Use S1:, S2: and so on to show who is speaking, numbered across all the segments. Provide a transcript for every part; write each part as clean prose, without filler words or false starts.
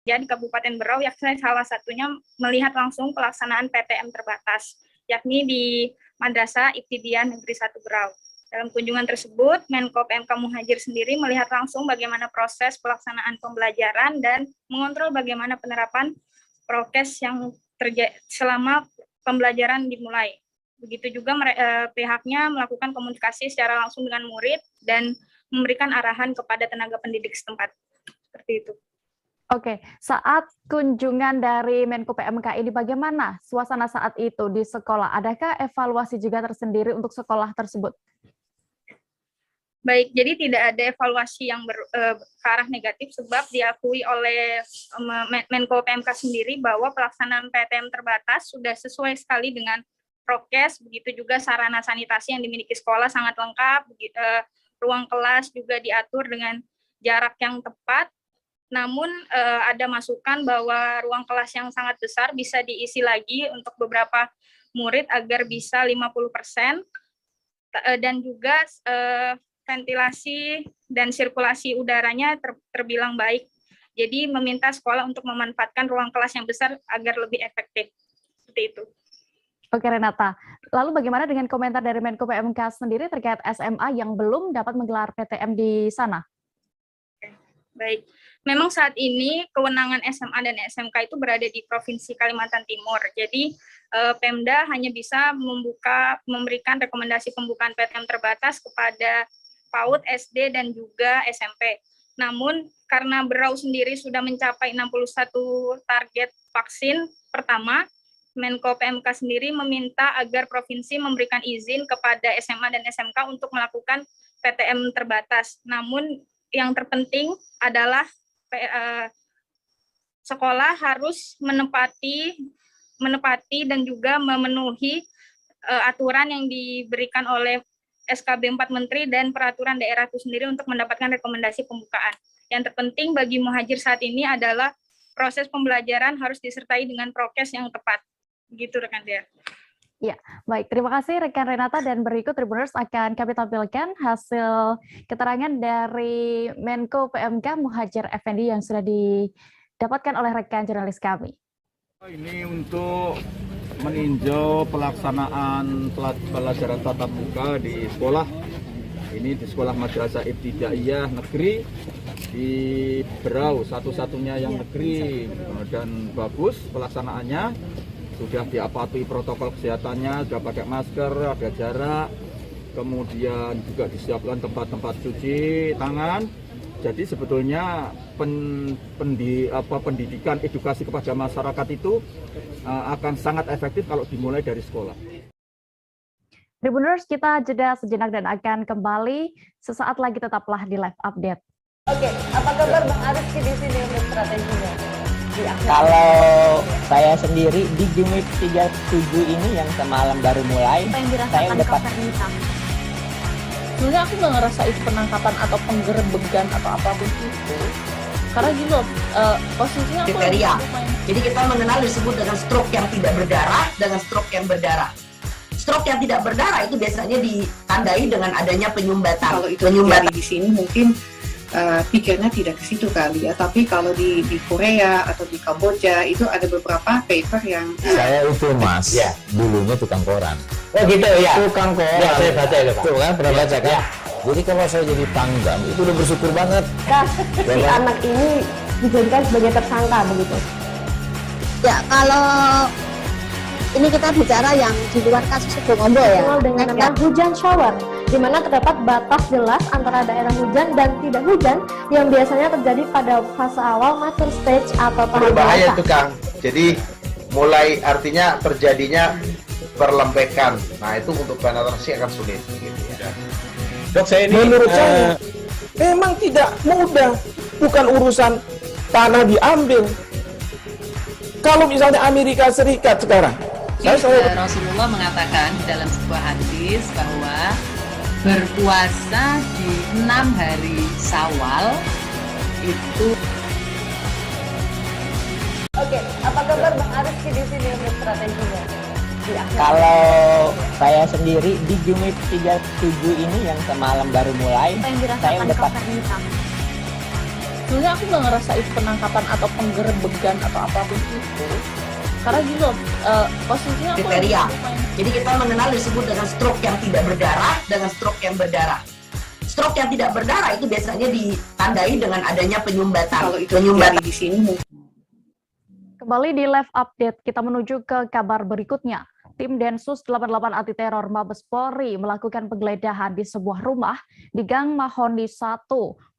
S1: di Kabupaten Berau, yakni salah satunya melihat langsung pelaksanaan PTM terbatas, yakni di Madrasah Ibtidaiyah Negeri 1 Berau. Dalam kunjungan tersebut, Menko PMK Muhadjir sendiri melihat langsung bagaimana proses pelaksanaan pembelajaran dan mengontrol bagaimana penerapan prokes yang terjadi selama pembelajaran dimulai. Begitu juga pihaknya melakukan komunikasi secara langsung dengan murid dan memberikan arahan kepada tenaga pendidik setempat. Seperti itu.
S2: Oke, saat kunjungan dari Menko PMK ini bagaimana suasana saat itu di sekolah? Adakah evaluasi juga tersendiri untuk sekolah tersebut?
S1: Baik, jadi tidak ada evaluasi yang ke arah negatif sebab diakui oleh Menko PMK sendiri bahwa pelaksanaan PTM terbatas sudah sesuai sekali dengan prokes, begitu juga sarana sanitasi yang dimiliki sekolah sangat lengkap, ruang kelas juga diatur dengan jarak yang tepat. Namun ada masukan bahwa ruang kelas yang sangat besar bisa diisi lagi untuk beberapa murid agar bisa 50%, dan juga ventilasi dan sirkulasi udaranya terbilang baik. Jadi meminta sekolah untuk memanfaatkan ruang kelas yang besar agar lebih efektif. Seperti itu.
S2: Oke Renata, lalu bagaimana dengan komentar dari Menko PMK sendiri terkait SMA yang belum dapat menggelar PTM di sana?
S1: Baik, memang saat ini kewenangan SMA dan SMK itu berada di Provinsi Kalimantan Timur. Jadi Pemda hanya bisa memberikan rekomendasi pembukaan PTM terbatas kepada PAUD, SD, dan juga SMP. Namun karena Berau sendiri sudah mencapai 61 target vaksin pertama, Menko PMK sendiri meminta agar provinsi memberikan izin kepada SMA dan SMK untuk melakukan PTM terbatas. Namun yang terpenting adalah sekolah harus menepati dan juga memenuhi aturan yang diberikan oleh SKB 4 Menteri dan peraturan daerah itu sendiri untuk mendapatkan rekomendasi pembukaan. Yang terpenting bagi muhajir saat ini adalah proses pembelajaran harus disertai dengan prokes yang tepat. Begitu rekan Dea.
S2: Ya, baik. Terima kasih rekan Renata, dan berikut Tribuners akan kami tampilkan hasil keterangan dari Menko PMK Muhadjir Effendi yang sudah didapatkan oleh rekan jurnalis kami.
S3: Ini untuk meninjau pelaksanaan pelajaran tatap muka di sekolah. Ini di Sekolah Madrasah Ibtidaiyah Negeri di Berau, satu-satunya yang negeri, dan bagus pelaksanaannya. Sudah diapati protokol kesehatannya, sudah pakai masker, ada jarak, kemudian juga disiapkan tempat-tempat cuci tangan. Jadi sebetulnya pendidikan edukasi kepada masyarakat itu akan sangat efektif kalau dimulai dari sekolah.
S2: Tribuners, kita jeda sejenak dan akan kembali sesaat lagi, tetaplah di Live Update.
S4: Oke, apa kabar Bang Arif di sini untuk strateginya?
S5: Kalau saya sendiri di Jumip 37 ini yang semalam baru mulai, saya dapat.
S4: Sebenarnya aku nggak ngerasa itu penangkapan atau penggerebegan atau apapun itu. Karena gini loh, posisinya aku
S6: kriteria. Jadi kita mengenal disebut dengan stroke yang tidak berdarah dengan stroke yang berdarah. Stroke yang tidak berdarah itu biasanya ditandai dengan adanya penyumbatan.
S7: Kalau itu terjadi di sini mungkin pikirnya tidak ke situ kali ya, tapi kalau di Korea atau di Kamboja itu ada beberapa paper yang
S8: saya itu mas, ya, dulunya tukang koran.
S5: Oh gitu ya.
S8: Tukang koran.
S5: Ya, saya baca itu Pak.
S8: Tuh kan pernah baca kan? Ya. Jadi kalau saya jadi tanggam itu udah bersyukur banget.
S4: Si anak ini dijadikan sebagai tersangka begitu.
S9: Ya kalau ini kita bicara yang di luar kasus Sibolga ya.
S4: Dengan nama hujan shower, di mana terdapat batas jelas antara daerah hujan dan tidak hujan yang biasanya terjadi pada fase awal mature stage atau tahap
S10: berbahaya itu Kang. Jadi mulai artinya terjadinya perlembekan. Nah itu untuk penetrasi akan sulit. Gitu ya.
S11: Dok, saya ini menurut saya memang tidak mudah. Bukan urusan tanah diambil. Kalau misalnya Amerika Serikat sekarang.
S12: Rasulullah mengatakan di dalam sebuah hadis bahwa berpuasa di 6 hari Syawal itu.
S4: Oke, apa kabar Bang Arif di sini untuk strateginya?
S5: Kalau saya sendiri di Jumip 37 ini yang semalam baru mulai, saya dapat.
S13: Sebenarnya aku nggak ngerasa itu penangkapan atau penggerebekan atau apapun itu. Karena gitu, posisinya aku
S6: kriteria. Jadi kita mengenal disebut dengan stroke yang tidak berdarah dengan stroke yang berdarah. Stroke yang tidak berdarah itu biasanya ditandai dengan adanya penyumbatan.
S7: Kalau itu terjadi di sini.
S2: Kembali di live update, kita menuju ke kabar berikutnya. Tim Densus 88 Anti Teror Mabes Polri melakukan penggeledahan di sebuah rumah di Gang Mahoni 1,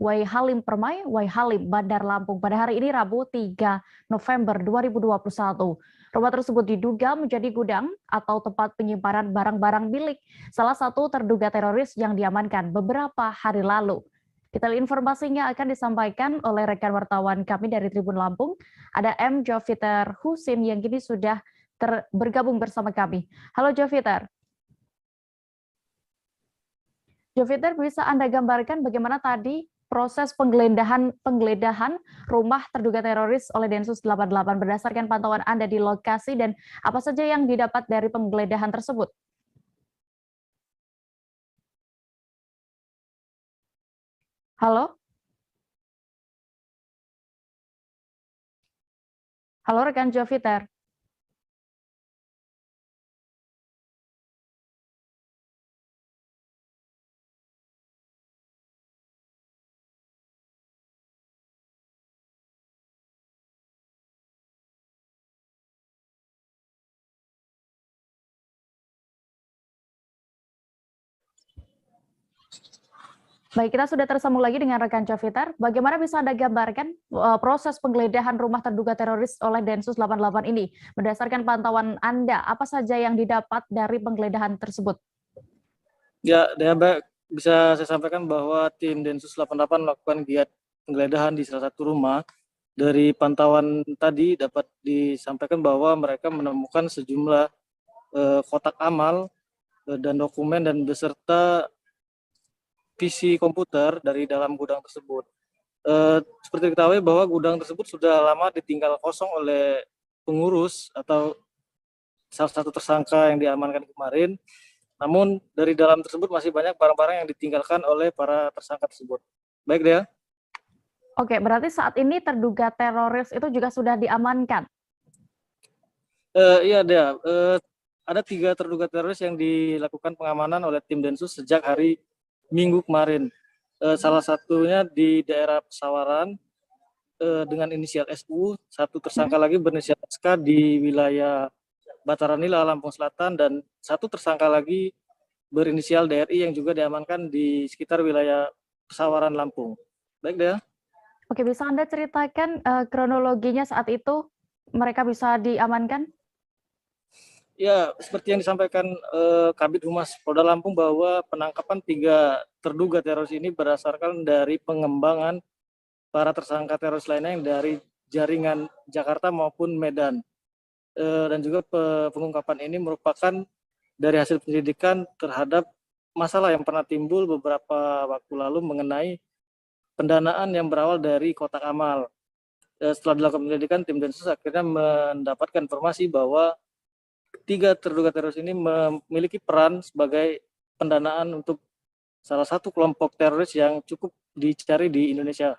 S2: Wai Halim Permai, Wai Halim, Bandar Lampung pada hari ini Rabu 3 November 2021. Rumah tersebut diduga menjadi gudang atau tempat penyimpanan barang-barang milik salah satu terduga teroris yang diamankan beberapa hari lalu. Detail informasinya akan disampaikan oleh rekan wartawan kami dari Tribun Lampung. Ada M. Joviter Husin yang kini sudah bergabung bersama kami. Halo Joviter. Joviter, bisa Anda gambarkan bagaimana tadi proses penggeledahan rumah terduga teroris oleh Densus 88 berdasarkan pantauan Anda di lokasi dan apa saja yang didapat dari penggeledahan tersebut? Halo? Halo rekan Joviter. Baik, kita sudah tersambung lagi dengan rekan Joviter. Bagaimana bisa Anda gambarkan proses penggeledahan rumah terduga teroris oleh Densus 88 ini? Berdasarkan pantauan Anda, apa saja yang didapat dari penggeledahan tersebut?
S14: Ya, Mbak, bisa saya sampaikan bahwa tim Densus 88 melakukan giat penggeledahan di salah satu rumah. Dari pantauan tadi dapat disampaikan bahwa mereka menemukan sejumlah kotak amal dan dokumen dan beserta PC komputer dari dalam gudang tersebut. Seperti diketahui bahwa gudang tersebut sudah lama ditinggal kosong oleh pengurus atau salah satu tersangka yang diamankan kemarin. Namun dari dalam tersebut masih banyak barang-barang yang ditinggalkan oleh para tersangka tersebut. Baik, Dea.
S2: Oke, berarti saat ini terduga teroris itu juga sudah diamankan?
S14: Iya, Dea. Ada 3 terduga teroris yang dilakukan pengamanan oleh tim Densus sejak hari Minggu kemarin. Salah satunya di daerah Pesawaran dengan inisial SU, satu tersangka lagi berinisial SK di wilayah Bataranila, Lampung Selatan, dan satu tersangka lagi berinisial DRI yang juga diamankan di sekitar wilayah Pesawaran, Lampung. Baik, Dea.
S2: Oke, bisa Anda ceritakan kronologinya saat itu mereka bisa diamankan?
S14: Ya, seperti yang disampaikan Kabid Humas Polda Lampung bahwa penangkapan 3 terduga teroris ini berdasarkan dari pengembangan para tersangka teroris lainnya yang dari jaringan Jakarta maupun Medan. Dan juga pengungkapan ini merupakan dari hasil penyelidikan terhadap masalah yang pernah timbul beberapa waktu lalu mengenai pendanaan yang berawal dari kotak amal. Setelah dilakukan penyelidikan, tim Densus akhirnya mendapatkan informasi bahwa 3 terduga teroris ini memiliki peran sebagai pendanaan untuk salah satu kelompok teroris yang cukup dicari di Indonesia.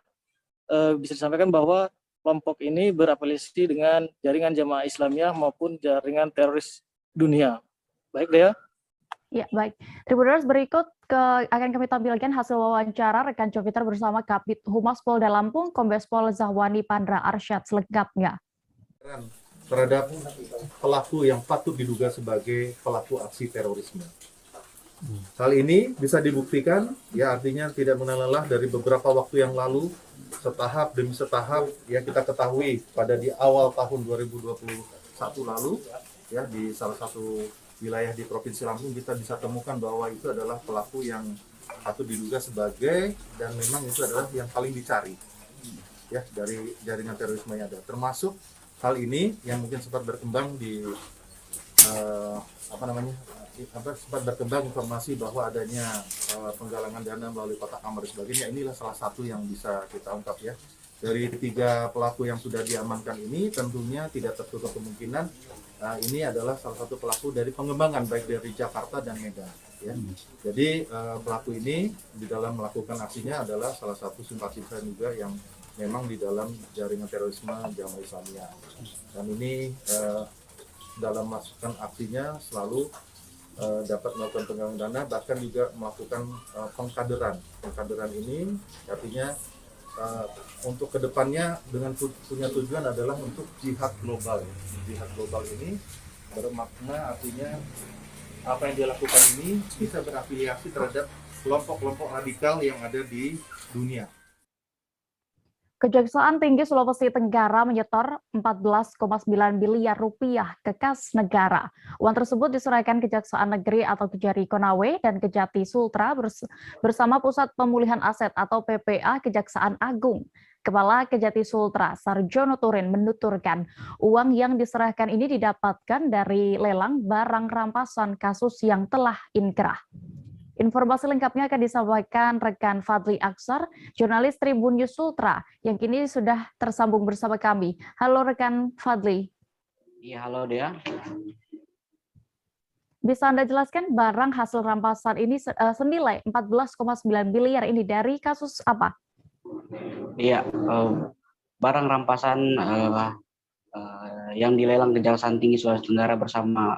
S14: Bisa disampaikan bahwa kelompok ini berafiliasi dengan jaringan Jamaah Islamiyah maupun jaringan teroris dunia. Baik, Dea.
S2: Ya, baik. Tribuners, berikut akan kami tampilkan hasil wawancara rekan Joviter bersama Kabid Humas Polda Lampung, Kombes Pol Zahwani Pandra Arsyad, selengkapnya.
S15: Terhadap pelaku yang patut diduga sebagai pelaku aksi terorisme. Hal ini bisa dibuktikan, ya artinya tidak mengenal lelah dari beberapa waktu yang lalu, setahap demi setahap, ya kita ketahui pada di awal tahun 2021 lalu, ya di salah satu wilayah di Provinsi Lampung kita bisa temukan bahwa itu adalah pelaku yang patut diduga sebagai, dan memang itu adalah yang paling dicari, ya dari jaringan terorisme yang ada, termasuk hal ini yang mungkin sempat berkembang di sempat berkembang informasi bahwa adanya penggalangan dana melalui kotak amal dan sebagainya. Inilah salah satu yang bisa kita ungkap, ya. Dari 3 pelaku yang sudah diamankan ini tentunya tidak tertutup kemungkinan ini adalah salah satu pelaku dari pengembangan baik dari Jakarta dan Medan, ya. Jadi pelaku ini di dalam melakukan aksinya adalah salah satu simpatisan juga yang memang di dalam jaringan terorisme Jamaah Islamiyah. Dan ini dalam masukan aksinya selalu dapat melakukan penggalangan dana, bahkan juga melakukan pengkaderan. Pengkaderan ini artinya untuk kedepannya dengan punya tujuan adalah untuk jihad global. Jihad global ini bermakna artinya apa yang dia lakukan ini bisa berafiliasi terhadap kelompok-kelompok radikal yang ada di dunia.
S2: Kejaksaan Tinggi Sulawesi Tenggara menyetor 14,9 miliar rupiah ke kas negara. Uang tersebut diserahkan Kejaksaan Negeri atau Kejari Konawe dan Kejati Sultra bersama Pusat Pemulihan Aset atau PPA Kejaksaan Agung. Kepala Kejati Sultra, Sarjono Turin, menuturkan uang yang diserahkan ini didapatkan dari lelang barang rampasan kasus yang telah inkrah. Informasi lengkapnya akan disampaikan rekan Fadli Aksar, jurnalis Tribun News Sultra, yang kini sudah tersambung bersama kami. Halo rekan Fadli.
S16: Iya, halo Dea.
S2: Bisa Anda jelaskan barang hasil rampasan ini senilai 14,9 miliar ini dari kasus apa?
S16: Iya, barang rampasan yang dilelang Kejaksaan Tinggi Sulawesi Tenggara bersama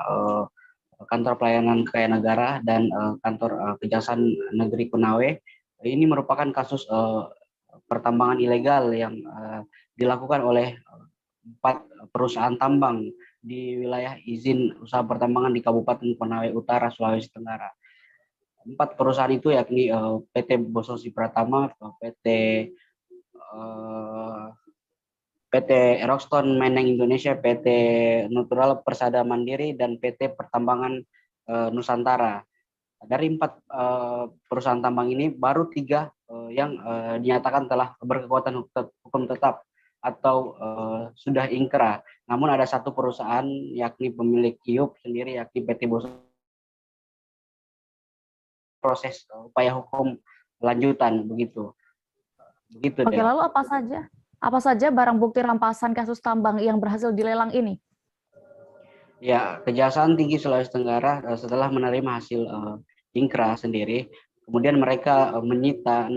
S16: Kantor Pelayanan Kekayaan Negara dan Kantor Kejaksaan Negeri Konawe. Ini merupakan kasus pertambangan ilegal yang dilakukan oleh 4 perusahaan tambang di wilayah izin usaha pertambangan di Kabupaten Konawe Utara, Sulawesi Tenggara. 4 perusahaan itu yakni PT Bososi Pratama, PT Rockstone Meneng Indonesia, PT Natural Persada Mandiri, dan PT Pertambangan Nusantara. Dari 4 perusahaan tambang ini, baru 3 yang dinyatakan telah berkekuatan hukum tetap atau sudah ingkrah. Namun ada 1 perusahaan yakni pemilik Kiup sendiri, yakni PT Bososi, proses upaya hukum lanjutan begitu.
S2: Oke, lalu apa saja barang bukti rampasan kasus tambang yang berhasil dilelang ini?
S16: Ya, Kejaksaan Tinggi Sulawesi Tenggara setelah menerima hasil ingkrah sendiri, kemudian mereka menyita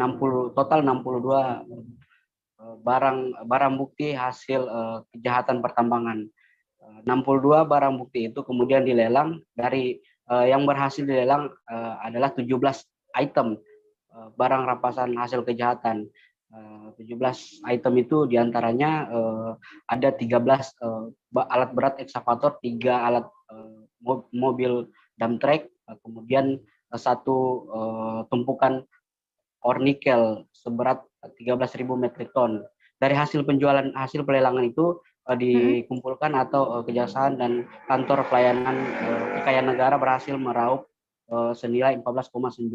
S16: total 62 barang bukti hasil kejahatan pertambangan. 62 barang bukti itu kemudian dilelang. Dari yang berhasil dilelang adalah 17 item barang rampasan hasil kejahatan. 17 item itu diantaranya ada 13 alat berat ekskavator, 3 alat mobil dump truck, kemudian 1 tumpukan ore nikel seberat 13.000 metrik ton. Dari hasil pelelangan itu dikumpulkan atau Kejaksaan dan Kantor Pelayanan Kekayaan Negara berhasil meraup senilai 14,9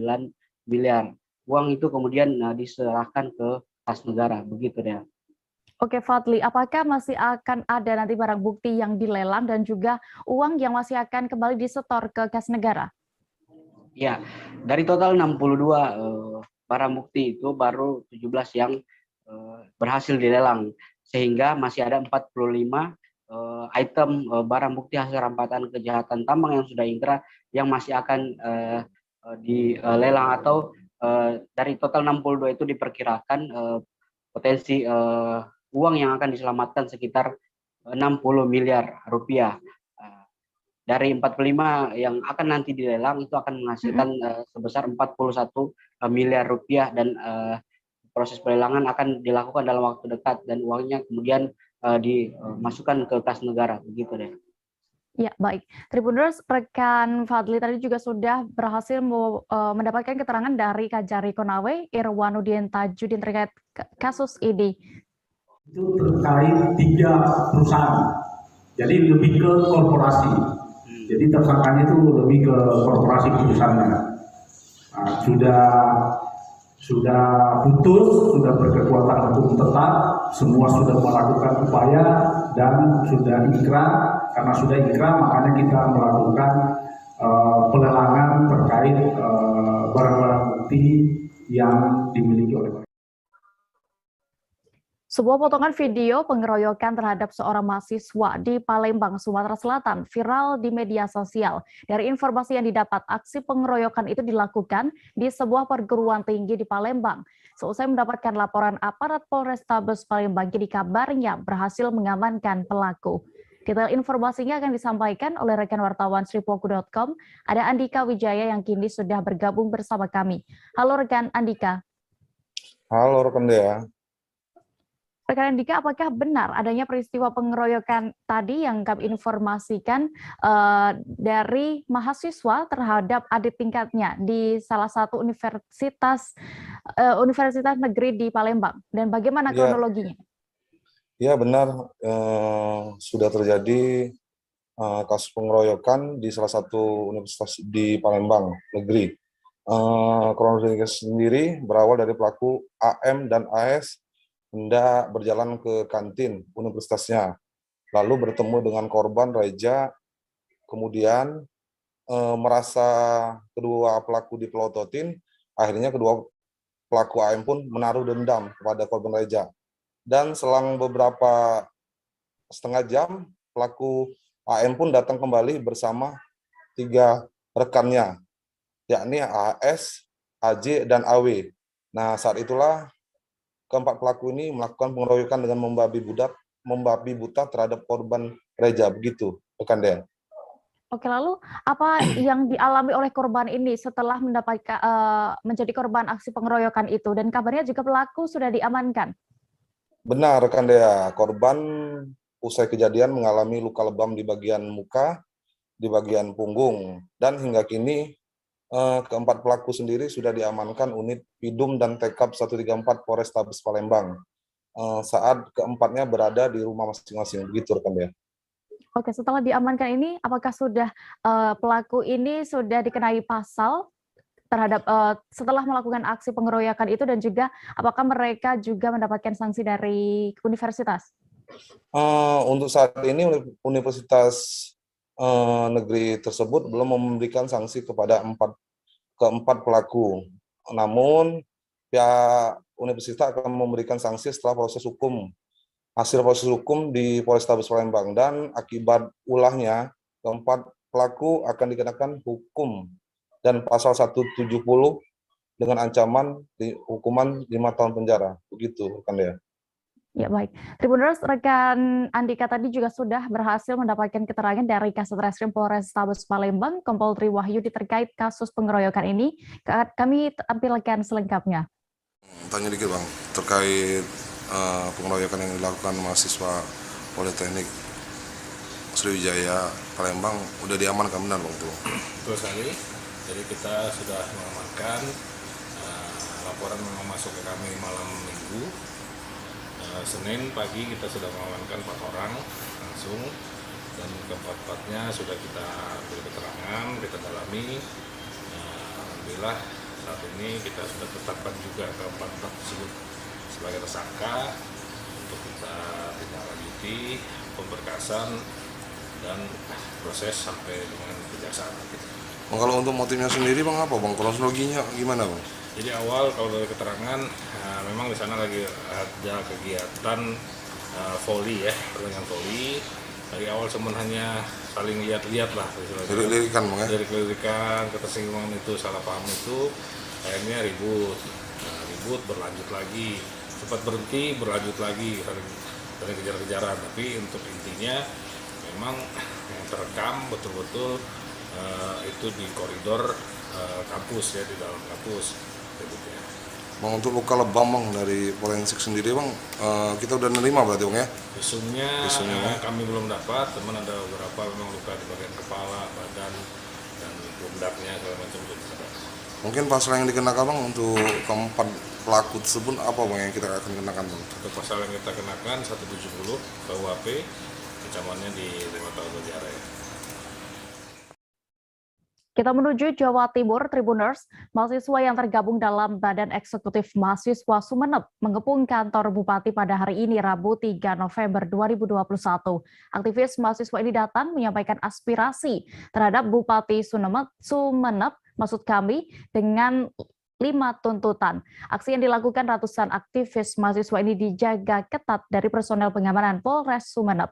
S16: miliar. Uang itu kemudian diserahkan ke kas negara, begitu ya.
S2: Oke Fadli, apakah masih akan ada nanti barang bukti yang dilelang dan juga uang yang masih akan kembali disetor ke kas negara?
S16: Ya, dari total 62 barang bukti itu baru 17 yang berhasil dilelang, sehingga masih ada 45 item barang bukti hasil rampasan kejahatan tambang yang sudah ingkrah yang masih akan dilelang, atau dari total 62 itu diperkirakan potensi uang yang akan diselamatkan sekitar 60 miliar rupiah. Dari 45 yang akan nanti dilelang itu akan menghasilkan sebesar 41 miliar rupiah, dan proses pelelangan akan dilakukan dalam waktu dekat dan uangnya kemudian dimasukkan ke kas negara, begitu deh.
S2: Ya, baik. Tribuners, rekan Fadli tadi juga sudah berhasil mendapatkan keterangan dari Kajari Konawe, Irwanuddin Tajudin terkait kasus ini.
S17: Itu terkait 3 perusahaan, jadi lebih ke korporasi. Jadi tersangkanya itu lebih ke korporasi perusahaannya. Nah, sudah putus, sudah berkekuatan hukum tetap, semua sudah melakukan upaya dan sudah ingkrah. Karena sudah ingkrah, makanya kita melakukan pelelangan terkait barang-barang bukti yang dimiliki oleh mereka.
S2: Sebuah potongan video pengeroyokan terhadap seorang mahasiswa di Palembang, Sumatera Selatan viral di media sosial. Dari informasi yang didapat, aksi pengeroyokan itu dilakukan di sebuah perguruan tinggi di Palembang. Seusai mendapatkan laporan aparat Polrestabes Palembang, kini kabarnya berhasil mengamankan pelaku. Detail informasinya akan disampaikan oleh rekan wartawan sripoku.com. Ada Andika Wijaya yang kini sudah bergabung bersama kami. Halo rekan Andika.
S11: Halo rekan Dea.
S2: Rekan Andika, apakah benar adanya peristiwa pengeroyokan tadi yang kami informasikan dari mahasiswa terhadap adik tingkatnya di salah satu universitas negeri di Palembang? Dan bagaimana kronologinya?
S11: Ya benar, sudah terjadi kasus pengeroyokan di salah satu universitas di Palembang negeri. Kronologinya sendiri berawal dari pelaku AM dan AS hendak berjalan ke kantin universitasnya, lalu bertemu dengan korban Reja, kemudian merasa kedua pelaku dipelototin, akhirnya kedua pelaku AM pun menaruh dendam kepada korban Reja. Dan selang beberapa setengah jam, pelaku AM pun datang kembali bersama 3 rekannya, yakni AS, AJ, dan AW. Nah, saat itulah keempat pelaku ini melakukan pengeroyokan dengan membabi buta terhadap korban Reja, begitu, rekan Den.
S2: Oke, lalu apa yang dialami oleh korban ini setelah mendapatkan menjadi korban aksi pengeroyokan itu? Dan kabarnya juga pelaku sudah diamankan.
S11: Benar, rekan Dea. Korban usai kejadian mengalami luka lebam di bagian muka, di bagian punggung, dan hingga kini keempat pelaku sendiri sudah diamankan unit Pidum dan Tekap 134 Polrestabes Palembang. Saat keempatnya berada di rumah masing-masing, begitu rekan Dea.
S2: Oke, setelah diamankan ini, apakah sudah pelaku ini sudah dikenai pasal terhadap setelah melakukan aksi pengeroyokan itu, dan juga apakah mereka juga mendapatkan sanksi dari universitas?
S11: Untuk saat ini universitas negeri tersebut belum memberikan sanksi kepada keempat pelaku. Namun pihak universitas akan memberikan sanksi setelah hasil proses hukum di Polrestabes Palembang, dan akibat ulahnya keempat pelaku akan dikenakan hukum dan pasal 170 dengan ancaman hukuman 5 tahun penjara. Begitu, rekan Dea.
S2: Ya, baik. Tribuners, rekan Andika tadi juga sudah berhasil mendapatkan keterangan dari Kasat Reskrim Polrestabes Palembang, Kompol Tri Wahyudi, terkait kasus pengeroyokan ini. Kami tampilkan selengkapnya.
S18: Tanya dikit Bang, terkait pengeroyokan yang dilakukan mahasiswa Politeknik Sriwijaya Palembang, udah diamankan benar Bang tuh?
S19: Betul sekali. Jadi kita sudah mengamankan, laporan memang masuk ke kami malam Minggu. Senin pagi kita sudah mengamankan 4 orang langsung, dan keempat-empatnya sudah kita beri keterangan, kita dalami. Alhamdulillah saat ini kita sudah tetapkan juga keempat tersebut sebagai tersangka untuk kita tindak-lanjuti pemberkasan dan proses sampai dengan kejaksaan.
S18: Bang, kalau untuk motifnya sendiri Bang apa Bang? Kronologinya gimana Bang?
S19: Jadi awal kalau dari keterangan memang di sana lagi ada kegiatan voli ya, pertandingan voli. Dari awal sebenarnya saling lihat-lihat lah.
S18: Lirik-lirikan Bang ya?
S19: Lirik-lirikan, ketersinggungan itu, salah paham itu, akhirnya ribut. Ribut berlanjut lagi, sempat berhenti berlanjut lagi, saling kejar-kejaran. Tapi untuk intinya memang yang terekam betul-betul itu di koridor kampus ya, di dalam kampus.
S18: Bang, untuk luka lebam Bang dari forensik sendiri Bang, kita udah nerima berarti Bang ya?
S19: Visumnya kami belum dapat, teman ada beberapa memang luka di bagian kepala, badan, dan pundaknya segala macam itu ada.
S18: Mungkin pasal yang dikenakan Bang untuk keempat pelaku tersebut apa Bang yang kita akan kenakan Bang?
S19: Untuk pasal yang kita kenakan 170 KUHP, ancamannya di 5 tahun penjara ya.
S2: Kita menuju Jawa Timur, Tribuners. Mahasiswa yang tergabung dalam Badan Eksekutif Mahasiswa Sumeneb mengepung kantor Bupati pada hari ini, Rabu 3 November 2021. Aktivis mahasiswa ini datang menyampaikan aspirasi terhadap Bupati Sumeneb, maksud kami, dengan 5 tuntutan. Aksi yang dilakukan ratusan aktivis mahasiswa ini dijaga ketat dari personel pengamanan Polres Sumeneb.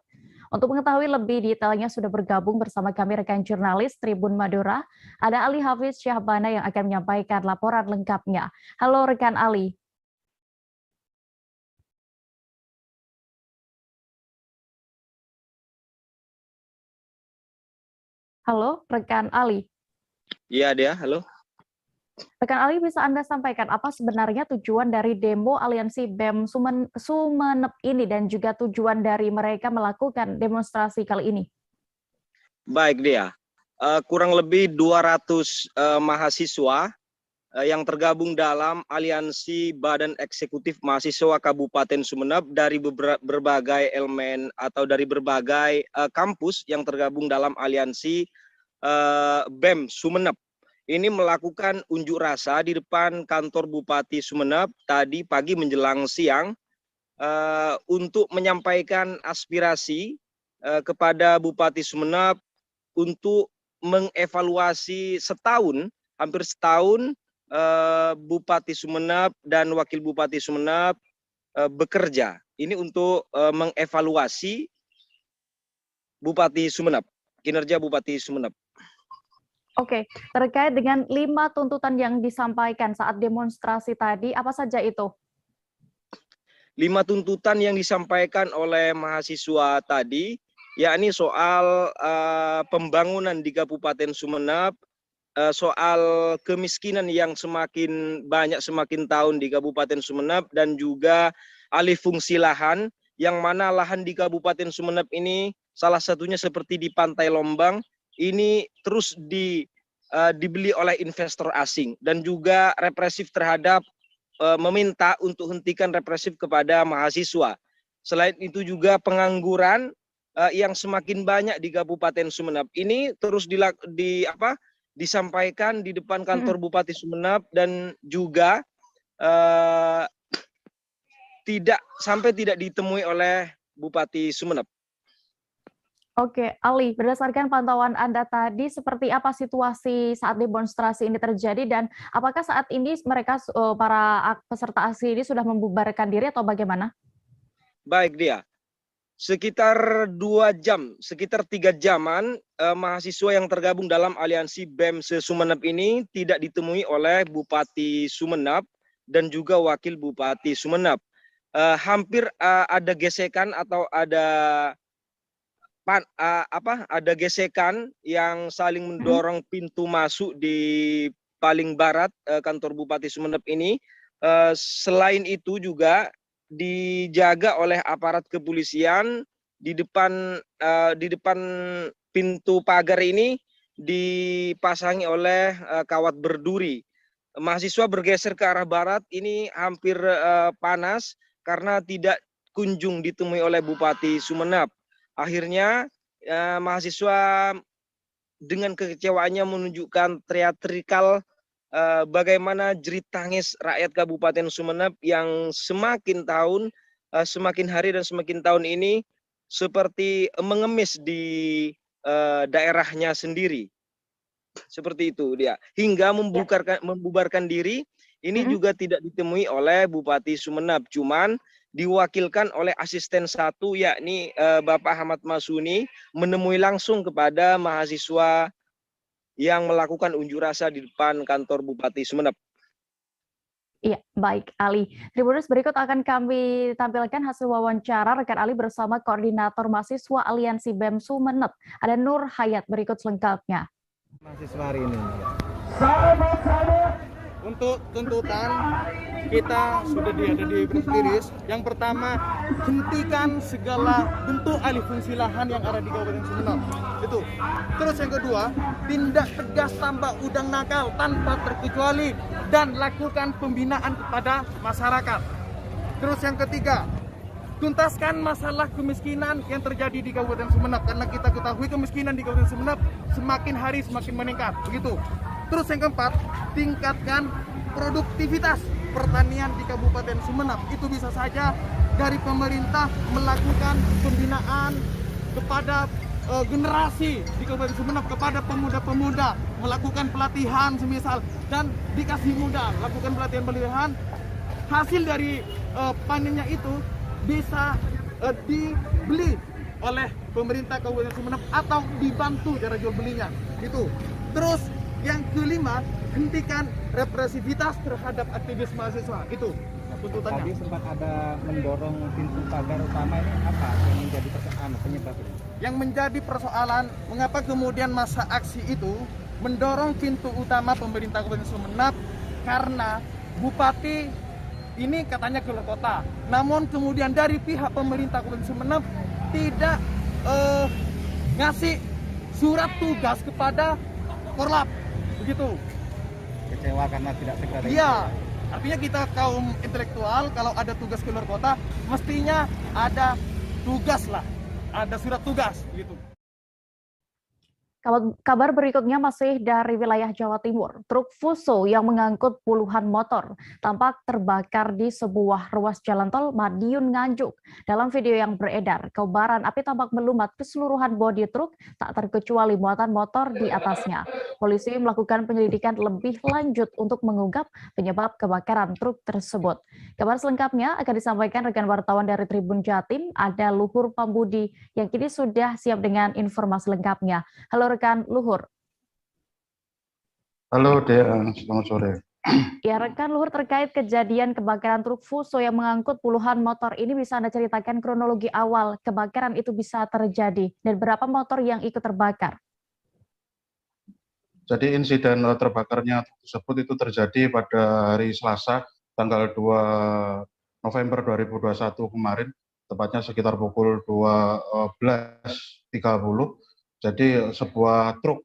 S2: Untuk mengetahui lebih detailnya sudah bergabung bersama kami rekan jurnalis Tribun Madura, ada Ali Hafiz Syahbana yang akan menyampaikan laporan lengkapnya. Halo rekan Ali. Halo, rekan Ali.
S20: Iya, dia. Halo.
S2: Rekan Ali, bisa Anda sampaikan apa sebenarnya tujuan dari demo Aliansi BEM Sumeneb ini dan juga tujuan dari mereka melakukan demonstrasi kali ini?
S20: Baik, dia. Kurang lebih 200 mahasiswa yang tergabung dalam Aliansi Badan Eksekutif Mahasiswa Kabupaten Sumeneb dari berbagai elemen atau dari berbagai kampus yang tergabung dalam Aliansi BEM Sumeneb. Ini melakukan unjuk rasa di depan kantor Bupati Sumeneb tadi pagi menjelang siang untuk menyampaikan aspirasi kepada Bupati Sumeneb untuk mengevaluasi hampir setahun Bupati Sumeneb dan Wakil Bupati Sumeneb bekerja. Ini untuk mengevaluasi Bupati Sumeneb, kinerja Bupati Sumeneb.
S2: Oke, terkait dengan 5 tuntutan yang disampaikan saat demonstrasi tadi, apa saja itu?
S20: 5 tuntutan yang disampaikan oleh mahasiswa tadi, yakni soal pembangunan di Kabupaten Sumeneb, soal kemiskinan yang semakin banyak semakin tahun di Kabupaten Sumeneb, dan juga alih fungsi lahan, yang mana lahan di Kabupaten Sumeneb ini salah satunya seperti di Pantai Lombang, ini terus dibeli oleh investor asing, dan juga represif terhadap meminta untuk hentikan represif kepada mahasiswa. Selain itu juga pengangguran yang semakin banyak di Kabupaten Sumeneb ini terus disampaikan di depan kantor Bupati Sumeneb, dan juga tidak ditemui oleh Bupati Sumeneb.
S2: Oke, Ali, berdasarkan pantauan Anda tadi, seperti apa situasi saat demonstrasi ini terjadi, dan apakah saat ini mereka, para peserta aksi ini sudah membubarkan diri atau bagaimana?
S20: Baik, dia. Sekitar 3 jaman, mahasiswa yang tergabung dalam Aliansi BEM se-Sumeneb ini tidak ditemui oleh Bupati Sumeneb dan juga Wakil Bupati Sumeneb. Hampir ada gesekan atau ada gesekan yang saling mendorong pintu masuk di paling barat kantor Bupati Sumeneb ini. Selain itu juga dijaga oleh aparat kepolisian di depan pintu pagar ini dipasangi oleh kawat berduri. Mahasiswa bergeser ke arah barat ini hampir panas karena tidak kunjung ditemui oleh Bupati Sumeneb. Akhirnya mahasiswa dengan kekecewaannya menunjukkan teatrikal bagaimana jerit tangis rakyat Kabupaten Sumeneb yang semakin hari dan semakin tahun ini seperti mengemis di daerahnya sendiri. Seperti itu dia. Hingga membubarkan diri, ini juga tidak ditemui oleh Bupati Sumeneb, cuman diwakilkan oleh asisten 1, yakni Bapak Ahmad Masuni, menemui langsung kepada mahasiswa yang melakukan unjuk rasa di depan kantor Bupati Sumeneb.
S2: Iya, baik Ali. Tribuners, berikut akan kami tampilkan hasil wawancara rekan Ali bersama Koordinator Mahasiswa Aliansi BEM Sumeneb. Ada Nur Hayat, berikut selengkapnya.
S14: Mahasiswa hari ini. Untuk tuntutan kita sudah ada di Iris. Yang pertama, hentikan segala bentuk alih fungsi lahan yang ada di Kabupaten Sumeneb. Itu. Terus yang kedua, tindak tegas tambak udang nakal tanpa terkecuali dan lakukan pembinaan kepada masyarakat. Terus yang ketiga, tuntaskan masalah kemiskinan yang terjadi di Kabupaten Sumeneb, karena kita ketahui kemiskinan di Kabupaten Sumeneb semakin hari semakin meningkat. Begitu. Terus yang keempat, tingkatkan produktivitas pertanian di Kabupaten Sumeneb. Itu bisa saja dari pemerintah melakukan pembinaan kepada generasi di Kabupaten Sumeneb, kepada pemuda-pemuda, melakukan pelatihan semisal, dan dikasih mudah lakukan pelatihan. Hasil dari panennya itu bisa dibeli oleh pemerintah Kabupaten Sumeneb atau dibantu cara jual belinya. Gitu. Terus yang kelima, hentikan represivitas terhadap aktivis mahasiswa. Itu. tuntutannya.
S21: Tadi sempat ada mendorong pintu pagar utama, ini apa yang menjadi penyebab ini?
S14: Yang menjadi persoalan, mengapa kemudian masa aksi itu mendorong pintu utama pemerintah Kabupaten Sumeneb, karena Bupati ini katanya keluar kota. Namun kemudian dari pihak pemerintah Kabupaten Sumeneb tidak ngasih surat tugas kepada Korlap, begitu.
S21: Kecewa karena tidak segera.
S14: Iya, artinya kita kaum intelektual kalau ada tugas keluar kota mestinya ada tugas lah, ada surat tugas gitu.
S2: Kabar berikutnya masih dari wilayah Jawa Timur. Truk Fuso yang mengangkut puluhan motor tampak terbakar di sebuah ruas jalan tol Madiun Nganjuk. Dalam video yang beredar, kobaran api tampak melumat keseluruhan bodi truk, tak terkecuali muatan motor di atasnya. Polisi melakukan penyelidikan lebih lanjut untuk mengungkap penyebab kebakaran truk tersebut. Kabar selengkapnya akan disampaikan rekan wartawan dari Tribun Jatim, ada Luhur Pambudi yang kini sudah siap dengan informasi lengkapnya. Halo rekan Luhur.
S22: Halo Dea, selamat sore.
S2: Ya rekan Luhur, terkait kejadian kebakaran truk Fuso yang mengangkut puluhan motor ini, bisa Anda ceritakan kronologi awal kebakaran itu bisa terjadi dan berapa motor yang ikut terbakar?
S22: Jadi insiden terbakarnya tersebut itu terjadi pada hari Selasa tanggal 2 November 2021 kemarin, tepatnya sekitar pukul 12.30. Jadi sebuah truk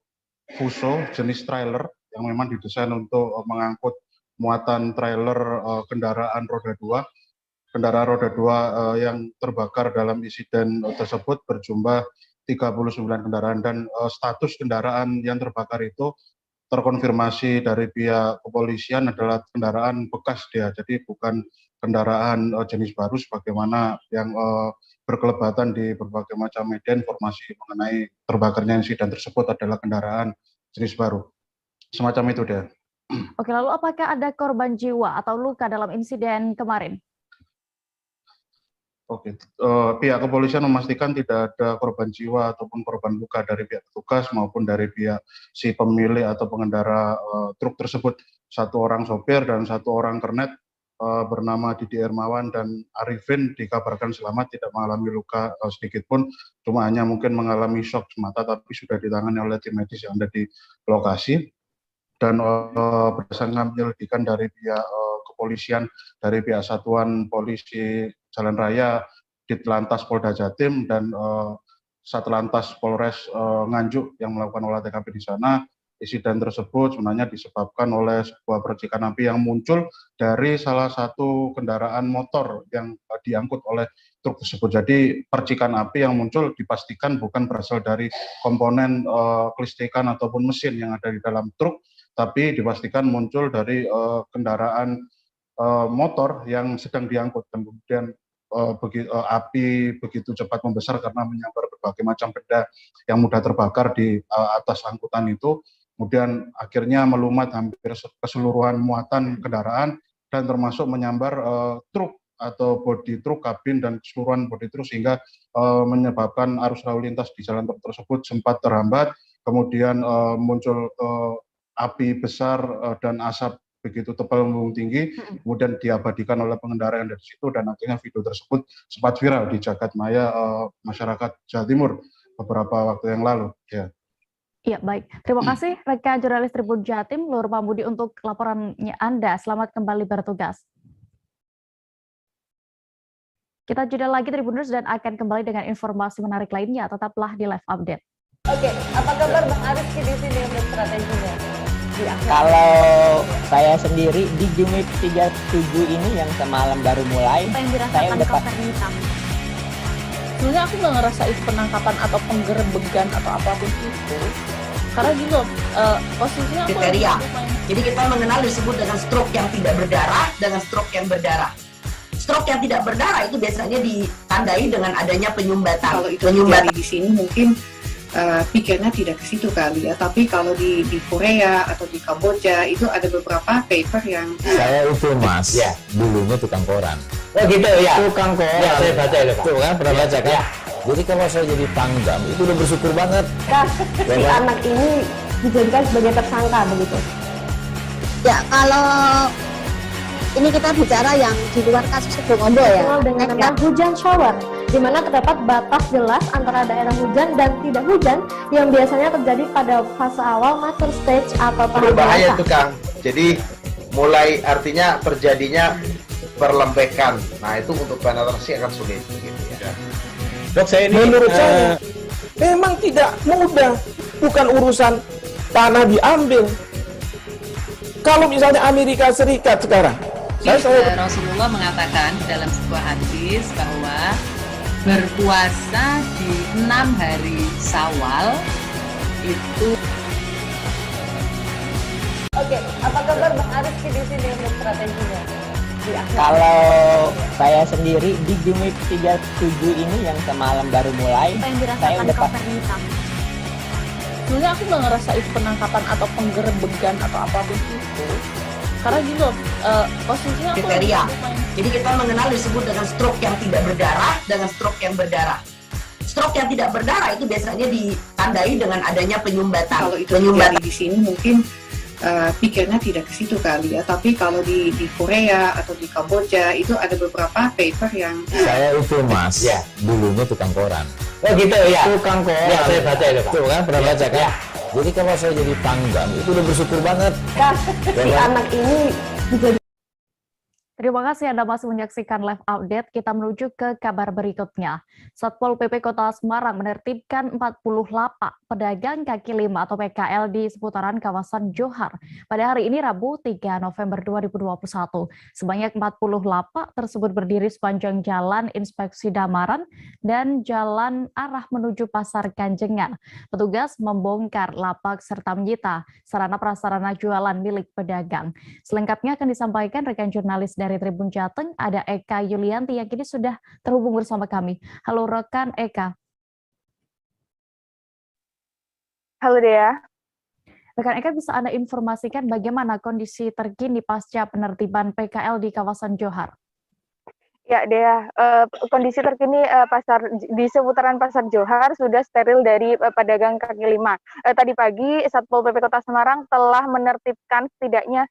S22: Fuso jenis trailer yang memang didesain untuk mengangkut muatan trailer kendaraan roda 2. Kendaraan roda 2 yang terbakar dalam insiden tersebut berjumlah 39 kendaraan, dan status kendaraan yang terbakar itu terkonfirmasi dari pihak kepolisian adalah kendaraan bekas dia, jadi bukan kendaraan jenis baru sebagaimana yang berkelebatan di berbagai macam media informasi mengenai terbakarnya insiden tersebut adalah kendaraan jenis baru. Semacam itu dia.
S2: Oke, lalu apakah ada korban jiwa atau luka dalam insiden kemarin?
S22: Oke, pihak kepolisian memastikan tidak ada korban jiwa ataupun korban luka dari pihak petugas maupun dari pihak si pemilik atau pengendara truk tersebut. Satu orang sopir dan satu orang kernet bernama Didi Hermawan dan Arifin dikabarkan selamat, tidak mengalami luka sedikit pun, cuma hanya mungkin mengalami shock semata, tapi sudah ditangani oleh tim medis yang ada di lokasi. Dan berdasarkan penyelidikan dari pihak kepolisian, dari pihak Satuan Polisi Jalan Raya, Ditlantas Polda Jatim dan Satlantas Polres Nganjuk yang melakukan olah TKP di sana, insiden tersebut sebenarnya disebabkan oleh sebuah percikan api yang muncul dari salah satu kendaraan motor yang diangkut oleh truk tersebut. Jadi percikan api yang muncul dipastikan bukan berasal dari komponen kelistrikan ataupun mesin yang ada di dalam truk, tapi dipastikan muncul dari kendaraan motor yang sedang diangkut, dan kemudian api begitu cepat membesar karena menyambar berbagai macam benda yang mudah terbakar di atas angkutan itu. Kemudian akhirnya melumat hampir keseluruhan muatan kendaraan dan termasuk menyambar truk atau bodi truk, kabin dan keseluruhan bodi truk, sehingga menyebabkan arus lalu lintas di jalan truk tersebut sempat terhambat. Kemudian muncul api besar dan asap begitu tebal membumbung tinggi, kemudian diabadikan oleh pengendara yang ada di situ, dan akhirnya video tersebut sempat viral di jagat maya masyarakat Jawa Timur beberapa waktu yang lalu. Ya.
S2: Iya, baik. Terima kasih rekan jurnalis Tribun Jatim, Luhur Pambudi, untuk laporannya Anda. Selamat kembali bertugas. Kita jeda lagi Tribuners dan akan kembali dengan informasi menarik lainnya. Tetaplah di Live Update.
S23: Oke, apa kabar Bang Aris di sini untuk strateginya?
S5: Kalau saya sendiri di Jumit 37 ini yang semalam baru mulai, saya udah
S13: hitam. Sebenarnya aku nggak ngerasa itu penangkapan atau penggerebegan atau apapun itu, karena gitu posisinya aku
S6: kriteria. Jadi kita mengenal disebut dengan stroke yang tidak berdarah dengan stroke yang berdarah. Stroke yang tidak berdarah itu biasanya ditandai dengan adanya penyumbatan.
S7: Kalau itu terjadi di sini mungkin pikirnya tidak ke situ kali ya, tapi kalau di Korea atau di Kamboja itu ada beberapa paper yang
S8: saya itu mas, ya dulunya tukang koran.
S5: Oh gitu ya,
S8: tukang koran.
S5: Ya, saya baca ya, Pak.
S8: Tuh kan pernah baca kan? Ya. Jadi kalau saya jadi Pangdam itu udah bersyukur banget.
S4: Si anak ini dijadikan sebagai tersangka begitu.
S9: Ya kalau Ini kita bicara yang di luar kasus Sebongombo ya.
S4: Dengan nama hujan shower, di mana terdapat batas jelas antara daerah hujan dan tidak hujan yang biasanya terjadi pada fase awal mature stage atau tahap
S1: berbahaya
S4: dewasa.
S1: itu Kang. Jadi mulai artinya terjadinya perlembekan. Nah itu untuk penetrasi akan sulit. Gitu ya.
S3: Dok, saya ini menurut saya memang tidak mudah, bukan urusan tanah diambil. Kalau misalnya Amerika Serikat sekarang,
S12: Rasulullah mengatakan dalam sebuah hadis bahwa berpuasa di 6 hari Syawal itu.
S23: Oke, apa kabar Bang Ariski di sini untuk strateginya?
S5: Kalau saya sendiri di Game Week 37 ini yang semalam baru mulai,
S2: Apa yang
S5: saya
S2: dirasakan
S5: udah
S2: Kak Fernita?
S13: Sebenarnya aku nggak ngerasa itu penangkapan atau penggerebegan atau apapun itu, karena gitu loh, posisinya aku
S6: Kriteria. Jadi kita mengenal disebut dengan stroke yang tidak berdarah dengan stroke yang berdarah. Stroke yang tidak berdarah itu biasanya ditandai dengan adanya penyumbatan.
S7: Kalau itu terjadi di sini mungkin pikirnya tidak ke situ kali ya, tapi kalau di Korea atau di Kamboja itu ada beberapa paper yang
S8: Saya itu Mas, dulunya tukang koran.
S5: Oh gitu ya.
S8: Tukang koran.
S5: Ya, saya baca itu Pak.
S8: Tuh kan pernah baca kan? Jadi kalau saya jadi pangdam itu udah bersyukur banget.
S23: Si anak ini bisa.
S2: Terima kasih Anda masih menyaksikan live update. Kita menuju ke kabar berikutnya. Satpol PP Kota Semarang menertibkan 40 lapak pedagang kaki lima atau PKL di seputaran kawasan Johar pada hari ini Rabu 3 November 2021. Sebanyak 40 lapak tersebut berdiri sepanjang Jalan Inspeksi Damaran dan jalan arah menuju Pasar Kanjengan. Petugas membongkar lapak serta menyita sarana prasarana jualan milik pedagang. Selengkapnya akan disampaikan rekan jurnalis dari Tribun Jateng, ada Eka Yulianti yang kini sudah terhubung bersama kami. Halo rekan Eka.
S10: Halo Dea.
S2: Rekan Eka, bisa Anda informasikan bagaimana kondisi terkini pasca penertiban PKL di kawasan Johar?
S10: Ya Dea, kondisi terkini pasar di seputaran Pasar Johar sudah steril dari pedagang kaki lima. Tadi pagi Satpol PP Kota Semarang telah menertibkan setidaknya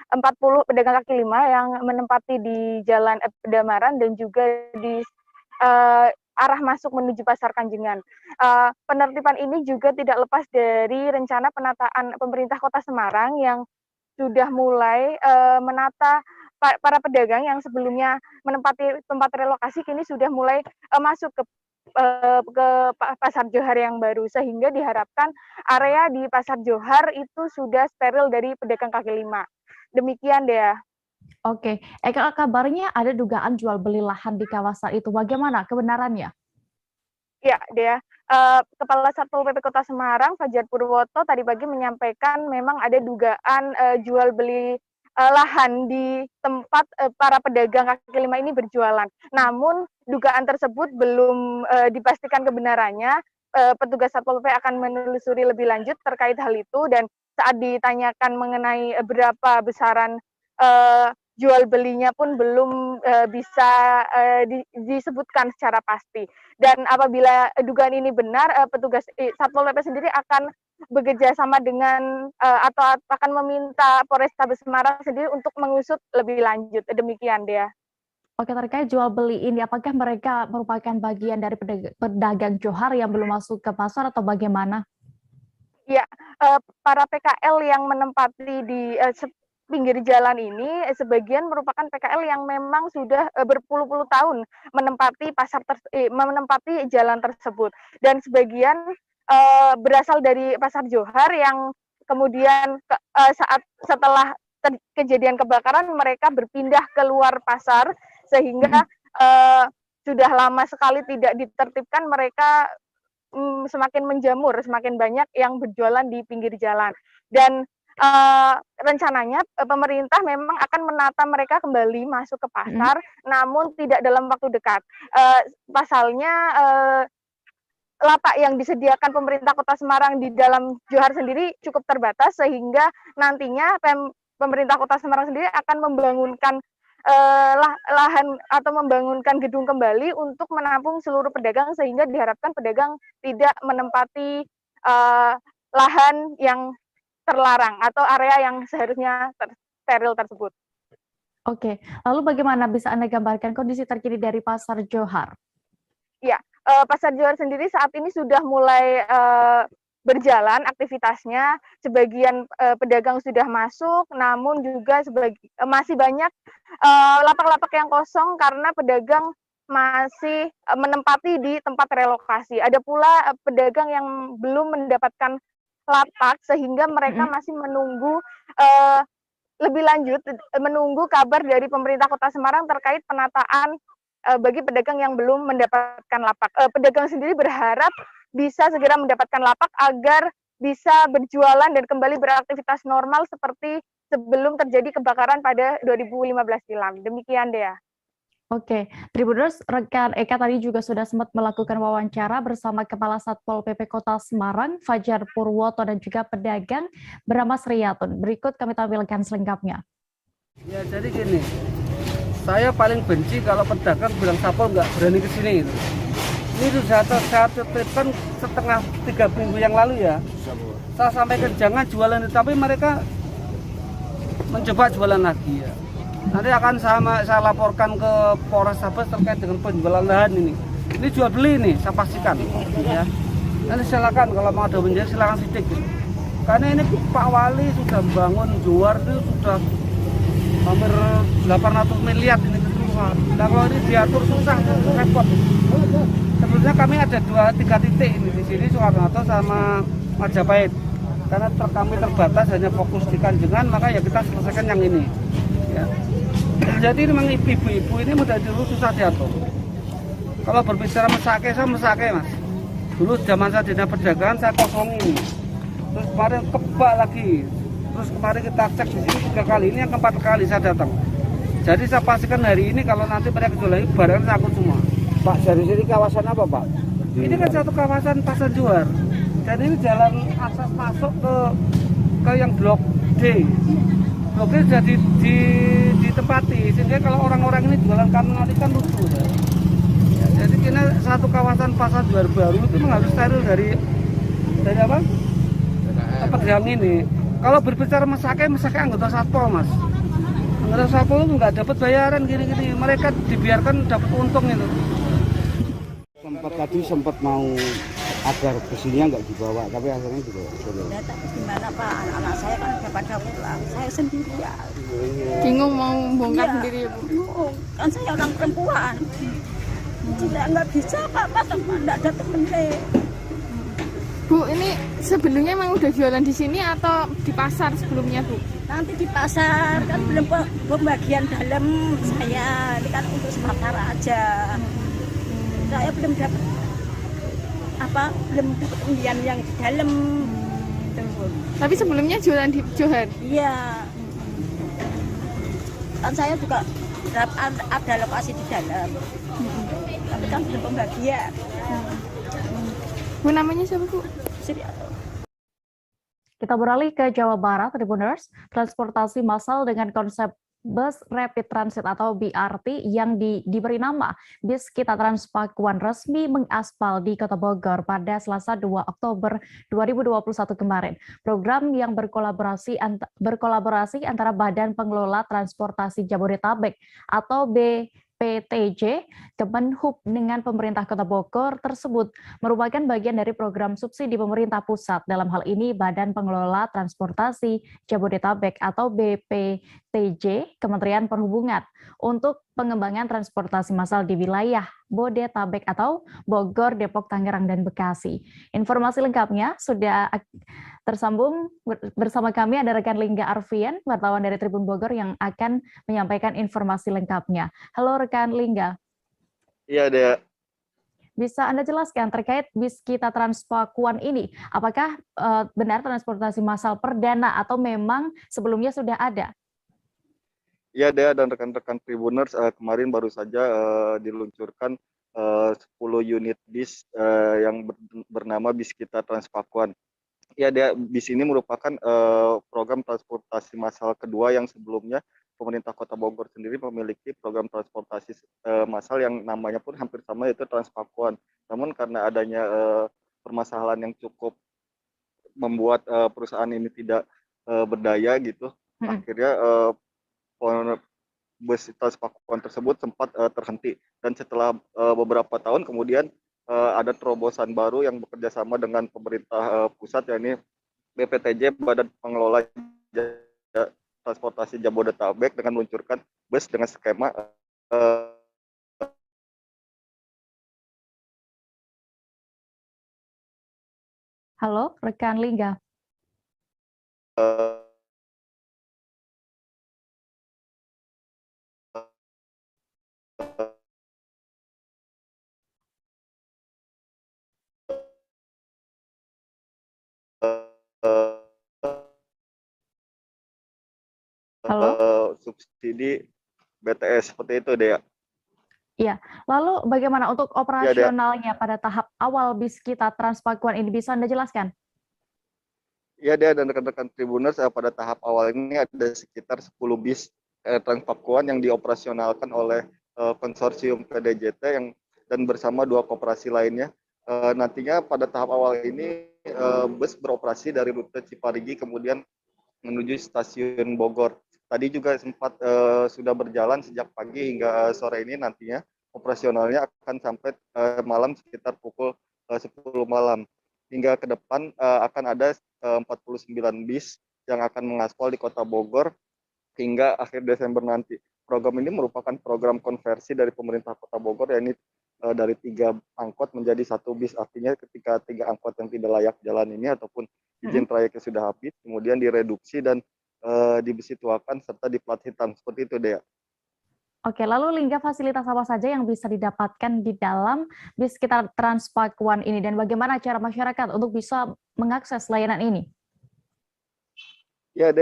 S10: 40 pedagang kaki lima yang menempati di Jalan Damaran dan juga di arah masuk menuju Pasar Kanjengan. Penertiban ini juga tidak lepas dari rencana penataan pemerintah Kota Semarang yang sudah mulai menata para pedagang yang sebelumnya menempati tempat relokasi kini sudah mulai masuk ke Pasar Johar yang baru, sehingga diharapkan area di Pasar Johar itu sudah steril dari pedagang kaki lima. Demikian Dea.
S2: Oke, Eka, kabarnya ada dugaan jual beli lahan di kawasan itu. Bagaimana kebenarannya?
S10: Ya, Dea. Kepala Satpol PP Kota Semarang, Fajar Purwoto, tadi pagi menyampaikan memang ada dugaan jual beli lahan di tempat para pedagang kaki lima ini berjualan. Namun dugaan tersebut belum dipastikan kebenarannya. Petugas Satpol PP akan menelusuri lebih lanjut terkait hal itu, dan saat ditanyakan mengenai berapa besaran jual belinya pun belum bisa disebutkan secara pasti. Dan apabila dugaan ini benar, petugas Satpol PP sendiri akan bekerja sama dengan atau akan meminta Polrestabes Semarang sendiri untuk mengusut lebih lanjut. Demikian Dea.
S2: Oke, terkait jual beli ini, apakah mereka merupakan bagian dari pedagang Johar yang belum masuk ke pasar atau bagaimana?
S10: Ya, para PKL yang menempati di pinggir jalan ini sebagian merupakan PKL yang memang sudah berpuluh-puluh tahun menempati menempati jalan tersebut, dan sebagian berasal dari Pasar Johar yang kemudian setelah kejadian kebakaran mereka berpindah keluar pasar, sehingga sudah lama sekali tidak ditertibkan, mereka semakin menjamur, semakin banyak yang berjualan di pinggir jalan. Dan rencananya pemerintah memang akan menata mereka kembali masuk ke pasar, namun tidak dalam waktu dekat. Pasalnya lapak yang disediakan pemerintah Kota Semarang di dalam Johar sendiri cukup terbatas, sehingga nantinya pemerintah Kota Semarang sendiri akan membangunkan lahan atau membangunkan gedung kembali untuk menampung seluruh pedagang, sehingga diharapkan pedagang tidak menempati lahan yang terlarang atau area yang seharusnya steril tersebut.
S2: Oke, lalu bagaimana bisa Anda gambarkan kondisi terkini dari Pasar Johar?
S10: Ya, Pasar Johar sendiri saat ini sudah mulai berjalan aktivitasnya. Sebagian pedagang sudah masuk, namun juga masih banyak lapak-lapak yang kosong karena pedagang masih menempati di tempat relokasi. Ada pula pedagang yang belum mendapatkan lapak sehingga mereka masih menunggu lebih lanjut, menunggu kabar dari pemerintah Kota Semarang terkait penataan bagi pedagang yang belum mendapatkan lapak. Pedagang sendiri berharap bisa segera mendapatkan lapak agar bisa berjualan dan kembali beraktivitas normal seperti sebelum terjadi kebakaran pada 2015 silam. Demikian, Dea.
S2: Oke, Tribuners, rekan Eka tadi juga sudah sempat melakukan wawancara bersama Kepala Satpol PP Kota Semarang, Fajar Purwoto, dan juga pedagang bernama Sriyatun. Berikut kami tampilkan selengkapnya.
S21: Ya, jadi gini, saya paling benci kalau pedagang bilang Satpol nggak berani ke sini. Ini sudah saya tertipkan setengah 3 minggu yang lalu ya. Saya sampaikan jangan jualan, tapi mereka mencoba jualan lagi ya. Nanti akan saya laporkan ke Polrestabes terkait dengan penjualan lahan ini. Ini jual beli nih, saya pastikan. Ya. Nanti silakan kalau mau ada menjadi silakan sidik. Karena ini Pak Wali sudah membangun Johar itu sudah hampir 800 miliar ini keseluruhan. Nah kalau ini diatur susah, repot. Sebetulnya kami ada 2-3 titik ini di sini Soekarno sama Majapahit. Karena kami terbatas hanya fokus di Kanjengan, maka ya kita selesaikan yang ini. Ya. Jadi memang ibu-ibu ini mudah dulu susah diatur. Kalau berbicara mesake, saya mesake mas. Dulu zaman saya dinas perdagangan saya kosongin. Terus kemarin kebak lagi. Terus kemarin kita cek di sini 3 kali. Ini yang keempat kali saya datang. Jadi saya pastikan hari ini kalau nanti mereka jual lagi barang saya akut semua. Pak, dari sini kawasan apa Pak? Ini kan satu kawasan Pasar Johar. Dan ini jalan akses masuk ke yang Blok D. Blok D sudah ditempati. Sehingga kalau orang-orang ini jualan kami kan lucu. Ya. Jadi kita satu kawasan Pasar Johar baru itu harus steril dari apa? Pedagang ini. Kalau berbicara mesake anggota Satpol mas. Anggota Satpol itu nggak dapat bayaran gini-gini. Mereka dibiarkan dapat untung itu. Sempat mau agar besinya nggak dibawa, tapi akhirnya dibawa.
S15: Ya, tapi gimana Pak? Anak saya kan udah pada pulang. Saya sendiri ya.
S13: Bingung mau bongkar
S15: Iya,
S13: sendiri ya Bu?
S15: bingung. Kan saya orang perempuan. Nggak bisa Pak, nggak ada temennya.
S13: Bu, ini sebelumnya memang udah jualan di sini atau di pasar sebelumnya Bu?
S15: Nanti di pasar kan belum pembagian dalam saya. Ini kan untuk sementara aja. Saya belum dapat undian yang di dalam.
S13: Tapi sebelumnya jualan di Johar?
S15: Iya. Kan saya juga ada lokasi di dalam. Tapi kan belum pembagian.
S13: Bu, namanya siapa Bu?
S15: Sriyatun.
S2: Kita beralih ke Jawa Barat, Tribuners. Transportasi massal dengan konsep bus rapid transit atau BRT yang diberi nama Bis Kita Transpakuan resmi mengaspal di Kota Bogor pada Selasa 2 Oktober 2021 kemarin. Program yang berkolaborasi antara Badan Pengelola Transportasi Jabodetabek atau BPTJ, Kemenhub dengan pemerintah Kota Bogor tersebut merupakan bagian dari program subsidi pemerintah pusat. Dalam hal ini Badan Pengelola Transportasi Jabodetabek atau BPTJ, Kementerian Perhubungan untuk pengembangan transportasi massal di wilayah Bodetabek atau Bogor, Depok, Tangerang, dan Bekasi. Informasi lengkapnya sudah tersambung bersama kami, ada rekan Lingga Arfian, wartawan dari Tribun Bogor yang akan menyampaikan informasi lengkapnya. Halo rekan Lingga.
S16: Iya, Dea.
S2: Bisa Anda jelaskan terkait Bis Kita Transpakuan ini, apakah benar transportasi massal perdana atau memang sebelumnya sudah ada?
S16: Iya, Dea dan rekan-rekan Tribuners, kemarin baru saja diluncurkan 10 unit bis yang bernama Bis Kita Transpakuan. Ya, Dea, bis ini merupakan program transportasi massal kedua yang sebelumnya pemerintah Kota Bogor sendiri memiliki program transportasi massal yang namanya pun hampir sama, yaitu Transpakuan. Namun karena adanya permasalahan yang cukup membuat perusahaan ini tidak berdaya gitu, akhirnya bus Transpakuan tersebut sempat terhenti, dan setelah beberapa tahun kemudian ada terobosan baru yang bekerja sama dengan pemerintah pusat, yakni BPTJ, Badan Pengelola Transportasi Jabodetabek, dengan meluncurkan bus dengan skema
S2: Halo, rekan Lingga.
S16: subsidi BTS seperti itu, Dea.
S2: Iya, lalu bagaimana untuk operasionalnya pada tahap awal bis kita Transpakuan ini, bisa Anda jelaskan?
S16: Ya, Dea dan rekan-rekan Tribuners, pada tahap awal ini ada sekitar 10 bis Transpakuan yang dioperasionalkan oleh konsorsium PDJT dan bersama 2 koperasi lainnya. Nantinya pada tahap awal ini bus beroperasi dari rute Ciparigi kemudian menuju stasiun Bogor. Tadi juga sempat sudah berjalan sejak pagi hingga sore ini. Nantinya operasionalnya akan sampai malam sekitar pukul 10 malam. Hingga ke depan akan ada 49 bis yang akan mengaspal di Kota Bogor hingga akhir Desember nanti. Program ini merupakan program konversi dari pemerintah Kota Bogor, yakni dari 3 angkot menjadi 1 bis. Artinya ketika 3 angkot yang tidak layak jalan ini ataupun izin trayeknya sudah habis, kemudian direduksi dan dibesituakan serta di plat hitam. Seperti itu, Dea.
S2: Oke, lalu Lingga, fasilitas apa saja yang bisa didapatkan di dalam bis kita Transpakuan ini, dan bagaimana cara masyarakat untuk bisa mengakses layanan ini?
S16: Ya,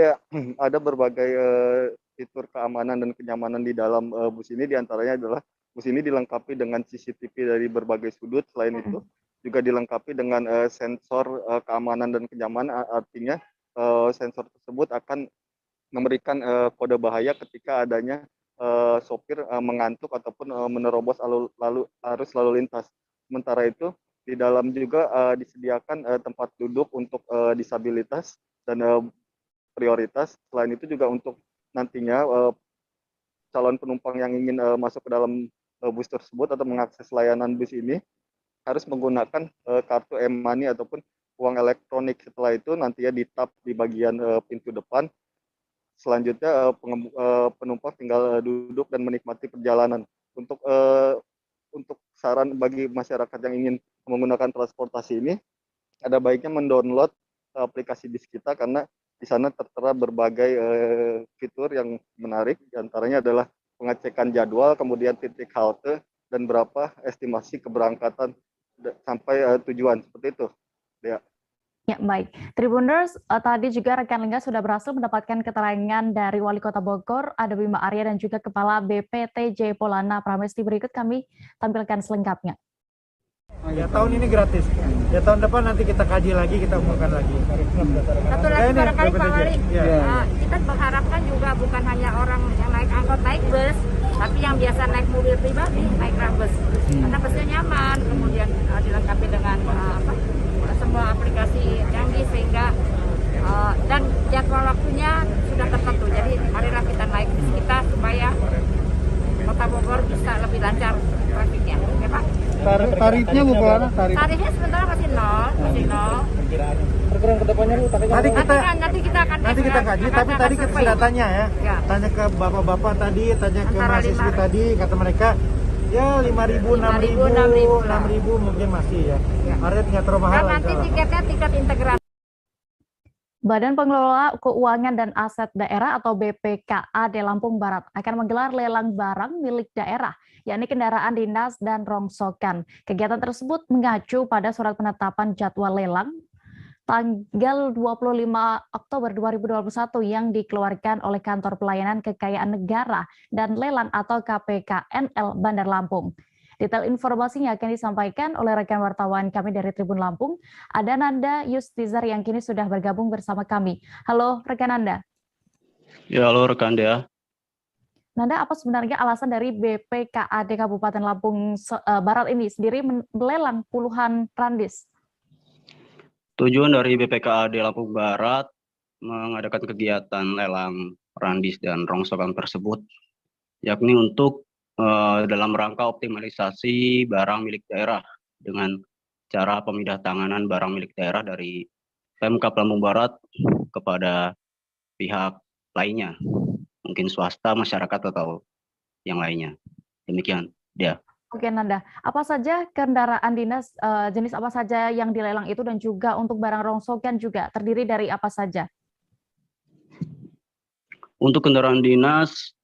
S16: ada berbagai fitur keamanan dan kenyamanan di dalam bus ini. Di antaranya adalah bus ini dilengkapi dengan CCTV dari berbagai sudut. Selain itu juga dilengkapi dengan sensor keamanan dan kenyamanan. Artinya sensor tersebut akan memberikan kode bahaya ketika adanya sopir mengantuk ataupun menerobos arus lalu lintas. Sementara itu di dalam juga disediakan tempat duduk untuk disabilitas dan prioritas. Selain itu juga untuk nantinya calon penumpang yang ingin masuk ke dalam bus tersebut atau mengakses layanan bus ini harus menggunakan kartu e-money ataupun uang elektronik. Setelah itu nantinya di-tap di bagian pintu depan. Selanjutnya penumpang tinggal duduk dan menikmati perjalanan. Untuk saran bagi masyarakat yang ingin menggunakan transportasi ini, ada baiknya mendownload aplikasi bis kita, karena di sana tertera berbagai fitur yang menarik. Di antaranya adalah pengecekan jadwal, kemudian titik halte, dan berapa estimasi keberangkatan sampai tujuan. Seperti itu, Dea.
S2: Ya, baik. Tribuners, tadi juga rekan Lingga sudah berhasil mendapatkan keterangan dari Wali Kota Bogor, ada Bima Arya, dan juga Kepala BPTJ Polana Pramesti. Berikut kami tampilkan selengkapnya.
S11: Ya, tahun ini gratis. Ya, tahun depan nanti kita kaji lagi, kita umumkan lagi.
S17: Satu lagi barangkali Pak Wali, kita mengharapkan juga bukan hanya orang yang naik angkot, naik bus, tapi yang biasa naik mobil pribadi, naik bus. Karena busnya nyaman, kemudian dilengkapi dengan semua aplikasi canggih, sehingga dan jadwal waktunya sudah tertentu. Jadi marilah kita naik bis kita supaya Kota Bogor bisa lebih lancar trafiknya, ya Pak.
S11: Tarifnya bagaimana?
S17: Tarifnya sementara masih nol.
S11: Perkiraan kedepannya
S17: nanti kita
S11: kaji. Tapi tadi kita sudah tanya ya, tanya ke bapak-bapak tadi, tanya ke mahasiswa tadi, kata mereka ya 5.000, 6.000 mungkin masih ya. Artinya tidak terlalu mahal.
S17: Dan nanti tiketnya tiket integrasi.
S2: Badan Pengelola Keuangan dan Aset Daerah atau BPKAD Lampung Barat akan menggelar lelang barang milik daerah, yakni kendaraan dinas dan rongsokan. Kegiatan tersebut mengacu pada surat penetapan jadwal lelang tanggal 25 Oktober 2021 yang dikeluarkan oleh Kantor Pelayanan Kekayaan Negara dan Lelang atau KPKNL Bandar Lampung. Detail informasinya akan disampaikan oleh rekan wartawan kami dari Tribun Lampung, ada Nanda Yustizar yang kini sudah bergabung bersama kami. Halo rekan Nanda.
S18: Ya, halo rekan Dea.
S2: Nanda, apa sebenarnya alasan dari BPKAD Kabupaten Lampung Barat ini sendiri melelang puluhan randis?
S18: Tujuan dari BPKAD Lampung Barat mengadakan kegiatan lelang randis dan rongsokan tersebut yakni untuk dalam rangka optimalisasi barang milik daerah dengan cara pemindah tanganan barang milik daerah dari Pemkab Lampung Barat kepada pihak lainnya, mungkin swasta, masyarakat, atau yang lainnya. Demikian, ya.
S2: Oke, Nanda. Apa saja kendaraan dinas, jenis apa saja yang dilelang itu, dan juga untuk barang rongsokan juga terdiri dari apa saja?
S18: Untuk kendaraan dinas,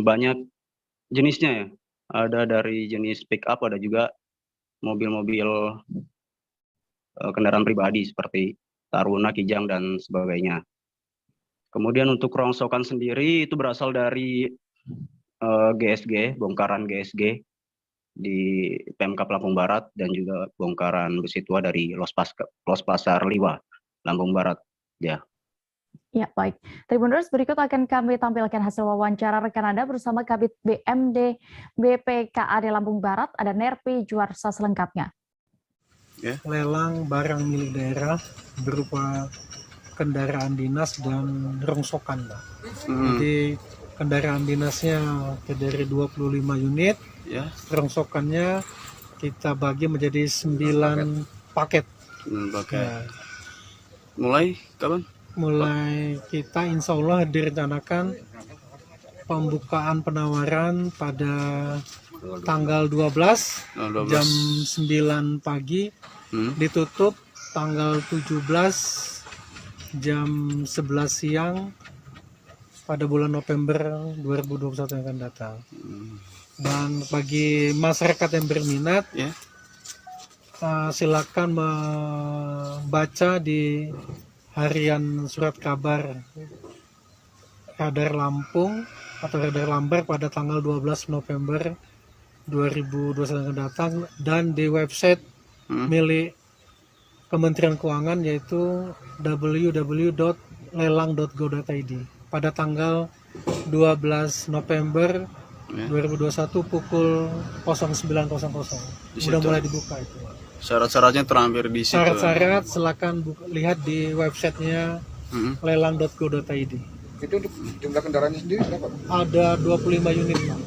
S18: banyak jenisnya ya. Ada dari jenis pick up, ada juga mobil-mobil kendaraan pribadi seperti Taruna, Kijang, dan sebagainya. Kemudian untuk rongsokan sendiri itu berasal dari GSG, bongkaran GSG di Pemkab Lampung Barat, dan juga bongkaran besi tua dari Los Pasar Liwa, Lampung Barat. Ya.
S2: Ya, baik. Tribuners, berikut akan kami tampilkan hasil wawancara rekan Anda bersama Kabid BMD BPKAD Lampung Barat, ada Nerpi Juarsa selengkapnya.
S14: Ya. Lelang barang milik daerah berupa kendaraan dinas dan rongsokan, Pak. Jadi kendaraan dinasnya dari 25 unit, ya. Rongsokannya kita bagi menjadi 9 paket.
S19: Ya. Mulai kapan?
S14: Mulai kita insya Allah direncanakan pembukaan penawaran pada tanggal 12, jam 9 pagi, ditutup tanggal 17 jam 11 siang pada bulan November 2021 yang akan datang. Dan bagi masyarakat yang berminat, silakan membaca di harian surat kabar Radar Lampung atau Radar Lambar pada tanggal 12 November 2021 yang akan datang, dan di website milik Kementerian Keuangan yaitu www.lelang.go.id pada tanggal 12 November 2021 pukul 09.00. Sudah mulai dibuka itu.
S19: Syarat-syaratnya terampir di situ.
S14: Syarat-syarat silakan lihat di websitenya lelang.go.id.
S20: Itu untuk jumlah kendaraannya sendiri berapa?
S14: Ada 25 unit, Pak.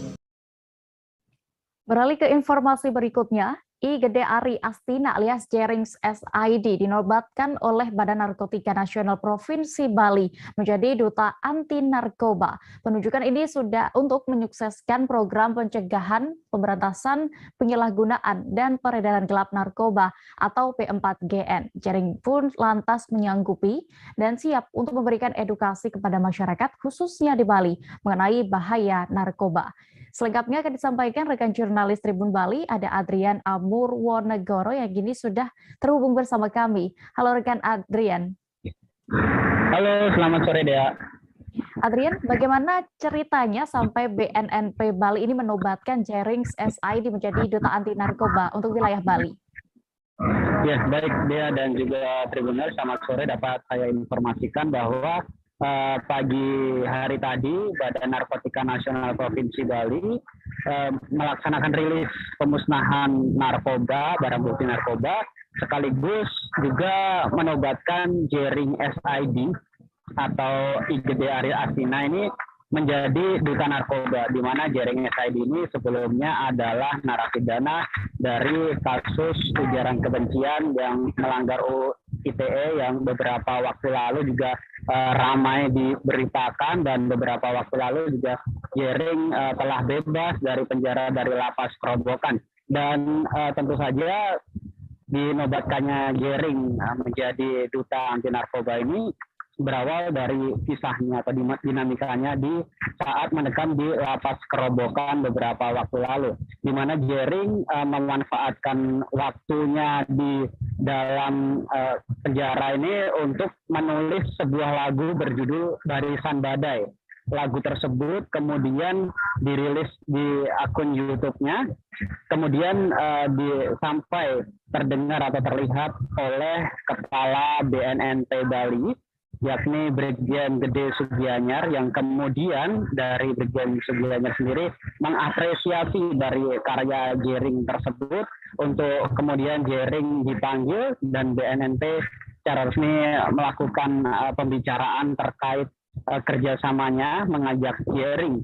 S2: Beralih ke informasi berikutnya, I Gede Ari Astina alias Jerings SID dinobatkan oleh Badan Narkotika Nasional Provinsi Bali menjadi Duta Anti Narkoba. Penunjukan ini sudah untuk menyukseskan program pencegahan, pemberantasan, penyalahgunaan, dan peredaran gelap narkoba atau P4GN. Jering pun lantas menyanggupi dan siap untuk memberikan edukasi kepada masyarakat khususnya di Bali mengenai bahaya narkoba. Selengkapnya akan disampaikan rekan jurnalis Tribun Bali, ada Adrian Amurwonegoro yang kini sudah terhubung bersama kami. Halo rekan Adrian.
S24: Halo, selamat sore Dea.
S2: Adrian, bagaimana ceritanya sampai BNNP Bali ini menobatkan Jerings SID menjadi Duta Anti Narkoba untuk wilayah Bali?
S24: Ya, baik Dea dan juga Tribuners, selamat sore. Dapat saya informasikan bahwa pagi hari tadi Badan Narkotika Nasional Provinsi Bali melaksanakan rilis pemusnahan narkoba, barang bukti narkoba, sekaligus juga menobatkan Jering SID atau I Gede Ari Astina ini menjadi Duta Narkoba, di mana Jering SID ini sebelumnya adalah narapidana dari kasus ujaran kebencian yang melanggar UU ITE yang beberapa waktu lalu juga ramai diberitakan, dan beberapa waktu lalu juga Jering telah bebas dari penjara dari lapas Kerobokan. Dan tentu saja dinobatkannya Jering menjadi Duta Anti Narkoba ini berawal dari kisahnya atau dinamikanya di saat menekan di lapas Kerobokan beberapa waktu lalu, di mana Jering memanfaatkan waktunya di dalam penjara ini untuk menulis sebuah lagu berjudul Barisan Badai. Lagu tersebut kemudian dirilis di akun YouTube-nya, kemudian sampai terdengar atau terlihat oleh Kepala BNNP Bali, yakni Brigjen Gede Sugianyar, yang kemudian dari Brigjen Sugianyar sendiri mengapresiasi dari karya Jering tersebut untuk kemudian Jering dipanggil dan BNNP secara resmi melakukan pembicaraan terkait kerjasamanya, mengajak Jering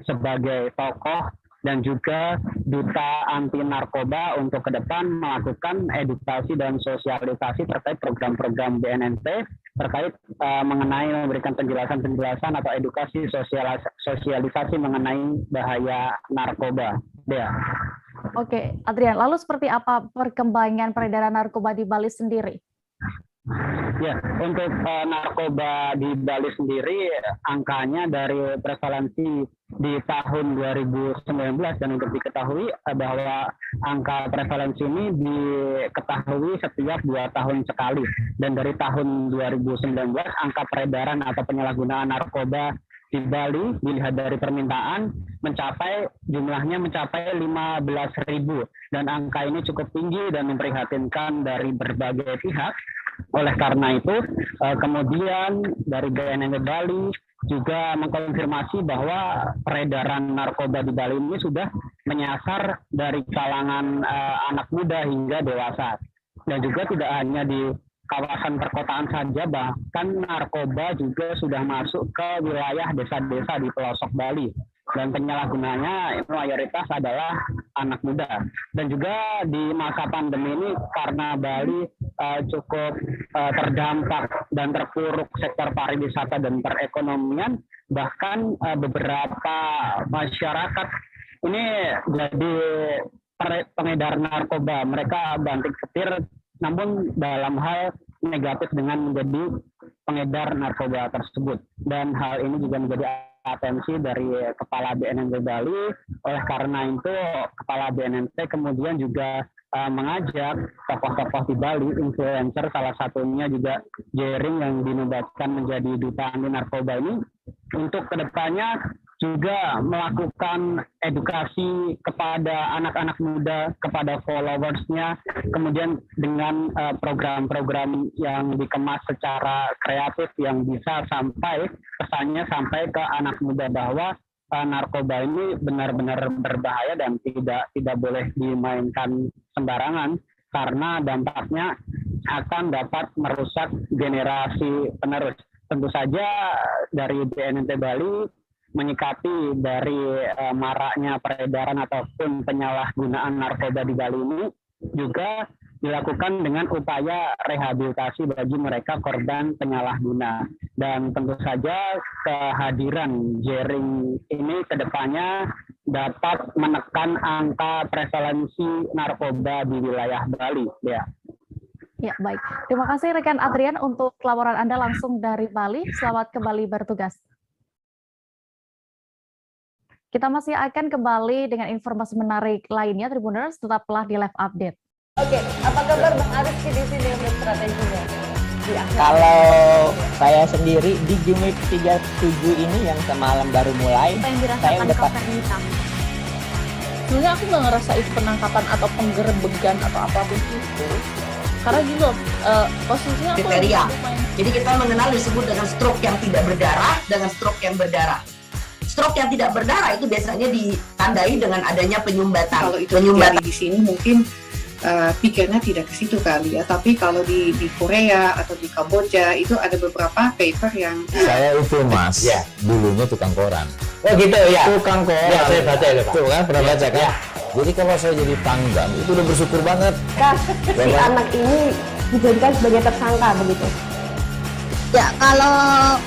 S24: sebagai tokoh dan juga duta anti narkoba untuk ke depan melakukan edukasi dan sosialisasi terkait program-program BNNT terkait mengenai memberikan penjelasan-penjelasan atau edukasi sosialisasi mengenai bahaya narkoba. Dea.
S2: Oke, Adrian, lalu seperti apa perkembangan peredaran narkoba di Bali sendiri?
S24: Ya, untuk narkoba di Bali sendiri angkanya dari prevalensi di tahun 2019 dan untuk diketahui bahwa angka prevalensi ini diketahui setiap 2 tahun sekali, dan dari tahun 2019 angka peredaran atau penyalahgunaan narkoba di Bali dilihat dari permintaan jumlahnya mencapai 15.000, dan angka ini cukup tinggi dan memprihatinkan dari berbagai pihak. Oleh karena itu, kemudian dari BNN Bali juga mengkonfirmasi bahwa peredaran narkoba di Bali ini sudah menyasar dari kalangan anak muda hingga dewasa. Dan juga tidak hanya di kawasan perkotaan saja, bahkan narkoba juga sudah masuk ke wilayah desa-desa di pelosok Bali. Dan penyalahgunanya mayoritas adalah anak muda. Dan juga di masa pandemi ini karena Bali cukup terdampak dan terpuruk sektor pariwisata dan perekonomian, bahkan beberapa masyarakat ini jadi pengedar narkoba. Mereka banting setir namun dalam hal negatif dengan menjadi pengedar narkoba tersebut. Dan hal ini juga menjadi atensi dari Kepala BNNT Bali. Oleh karena itu, Kepala BNNT kemudian juga mengajak tokoh-tokoh di Bali, influencer, salah satunya juga Jering yang dinobatkan menjadi duta anti narkoba ini, untuk kedepannya juga melakukan edukasi kepada anak-anak muda, kepada followersnya, kemudian dengan program-program yang dikemas secara kreatif yang bisa pesannya sampai ke anak muda bahwa narkoba ini benar-benar berbahaya dan tidak boleh dimainkan sembarangan, karena dampaknya akan dapat merusak generasi penerus. Tentu saja dari BNNT Bali menyikapi dari maraknya peredaran ataupun penyalahgunaan narkoba di Bali ini juga dilakukan dengan upaya rehabilitasi bagi mereka korban penyalahguna. Dan tentu saja kehadiran Jering ini kedepannya dapat menekan angka prevalensi narkoba di wilayah Bali. Ya.
S2: Ya, baik. Terima kasih rekan Adrian untuk laporan Anda langsung dari Bali. Selamat kembali bertugas. Kita masih akan kembali dengan informasi menarik lainnya, Tribuners, tetaplah di Live Update.
S23: Oke, apa kabar Bang Ariski di sini untuk strateginya? Ya.
S5: Kalau saya sendiri di Jumik 37 ini yang semalam baru mulai, saya udah
S13: sebenarnya aku nggak ngerasa itu penangkapan atau penggerebegan atau apapun itu. Karena gitu, posisinya aku
S6: kriteria. Jadi kita mengenal disebut dengan stroke yang tidak berdarah dengan stroke yang berdarah. Stroke yang tidak berdarah itu biasanya ditandai dengan adanya penyumbatan.
S7: Kalau itu terjadi di sini mungkin pikirnya tidak ke situ kali ya. Tapi kalau di Korea atau di Kamboja itu ada beberapa paper yang
S8: saya itu Mas, ya, dulunya tukang koran.
S5: Oh gitu ya.
S8: Tukang koran.
S5: Ya, saya baca ya, Pak.
S8: Tuh kan pernah baca kan? Ya. Jadi kalau saya jadi tanggam itu udah bersyukur banget.
S1: Si anak ini dijadikan sebagai tersangka begitu. Ya, kalau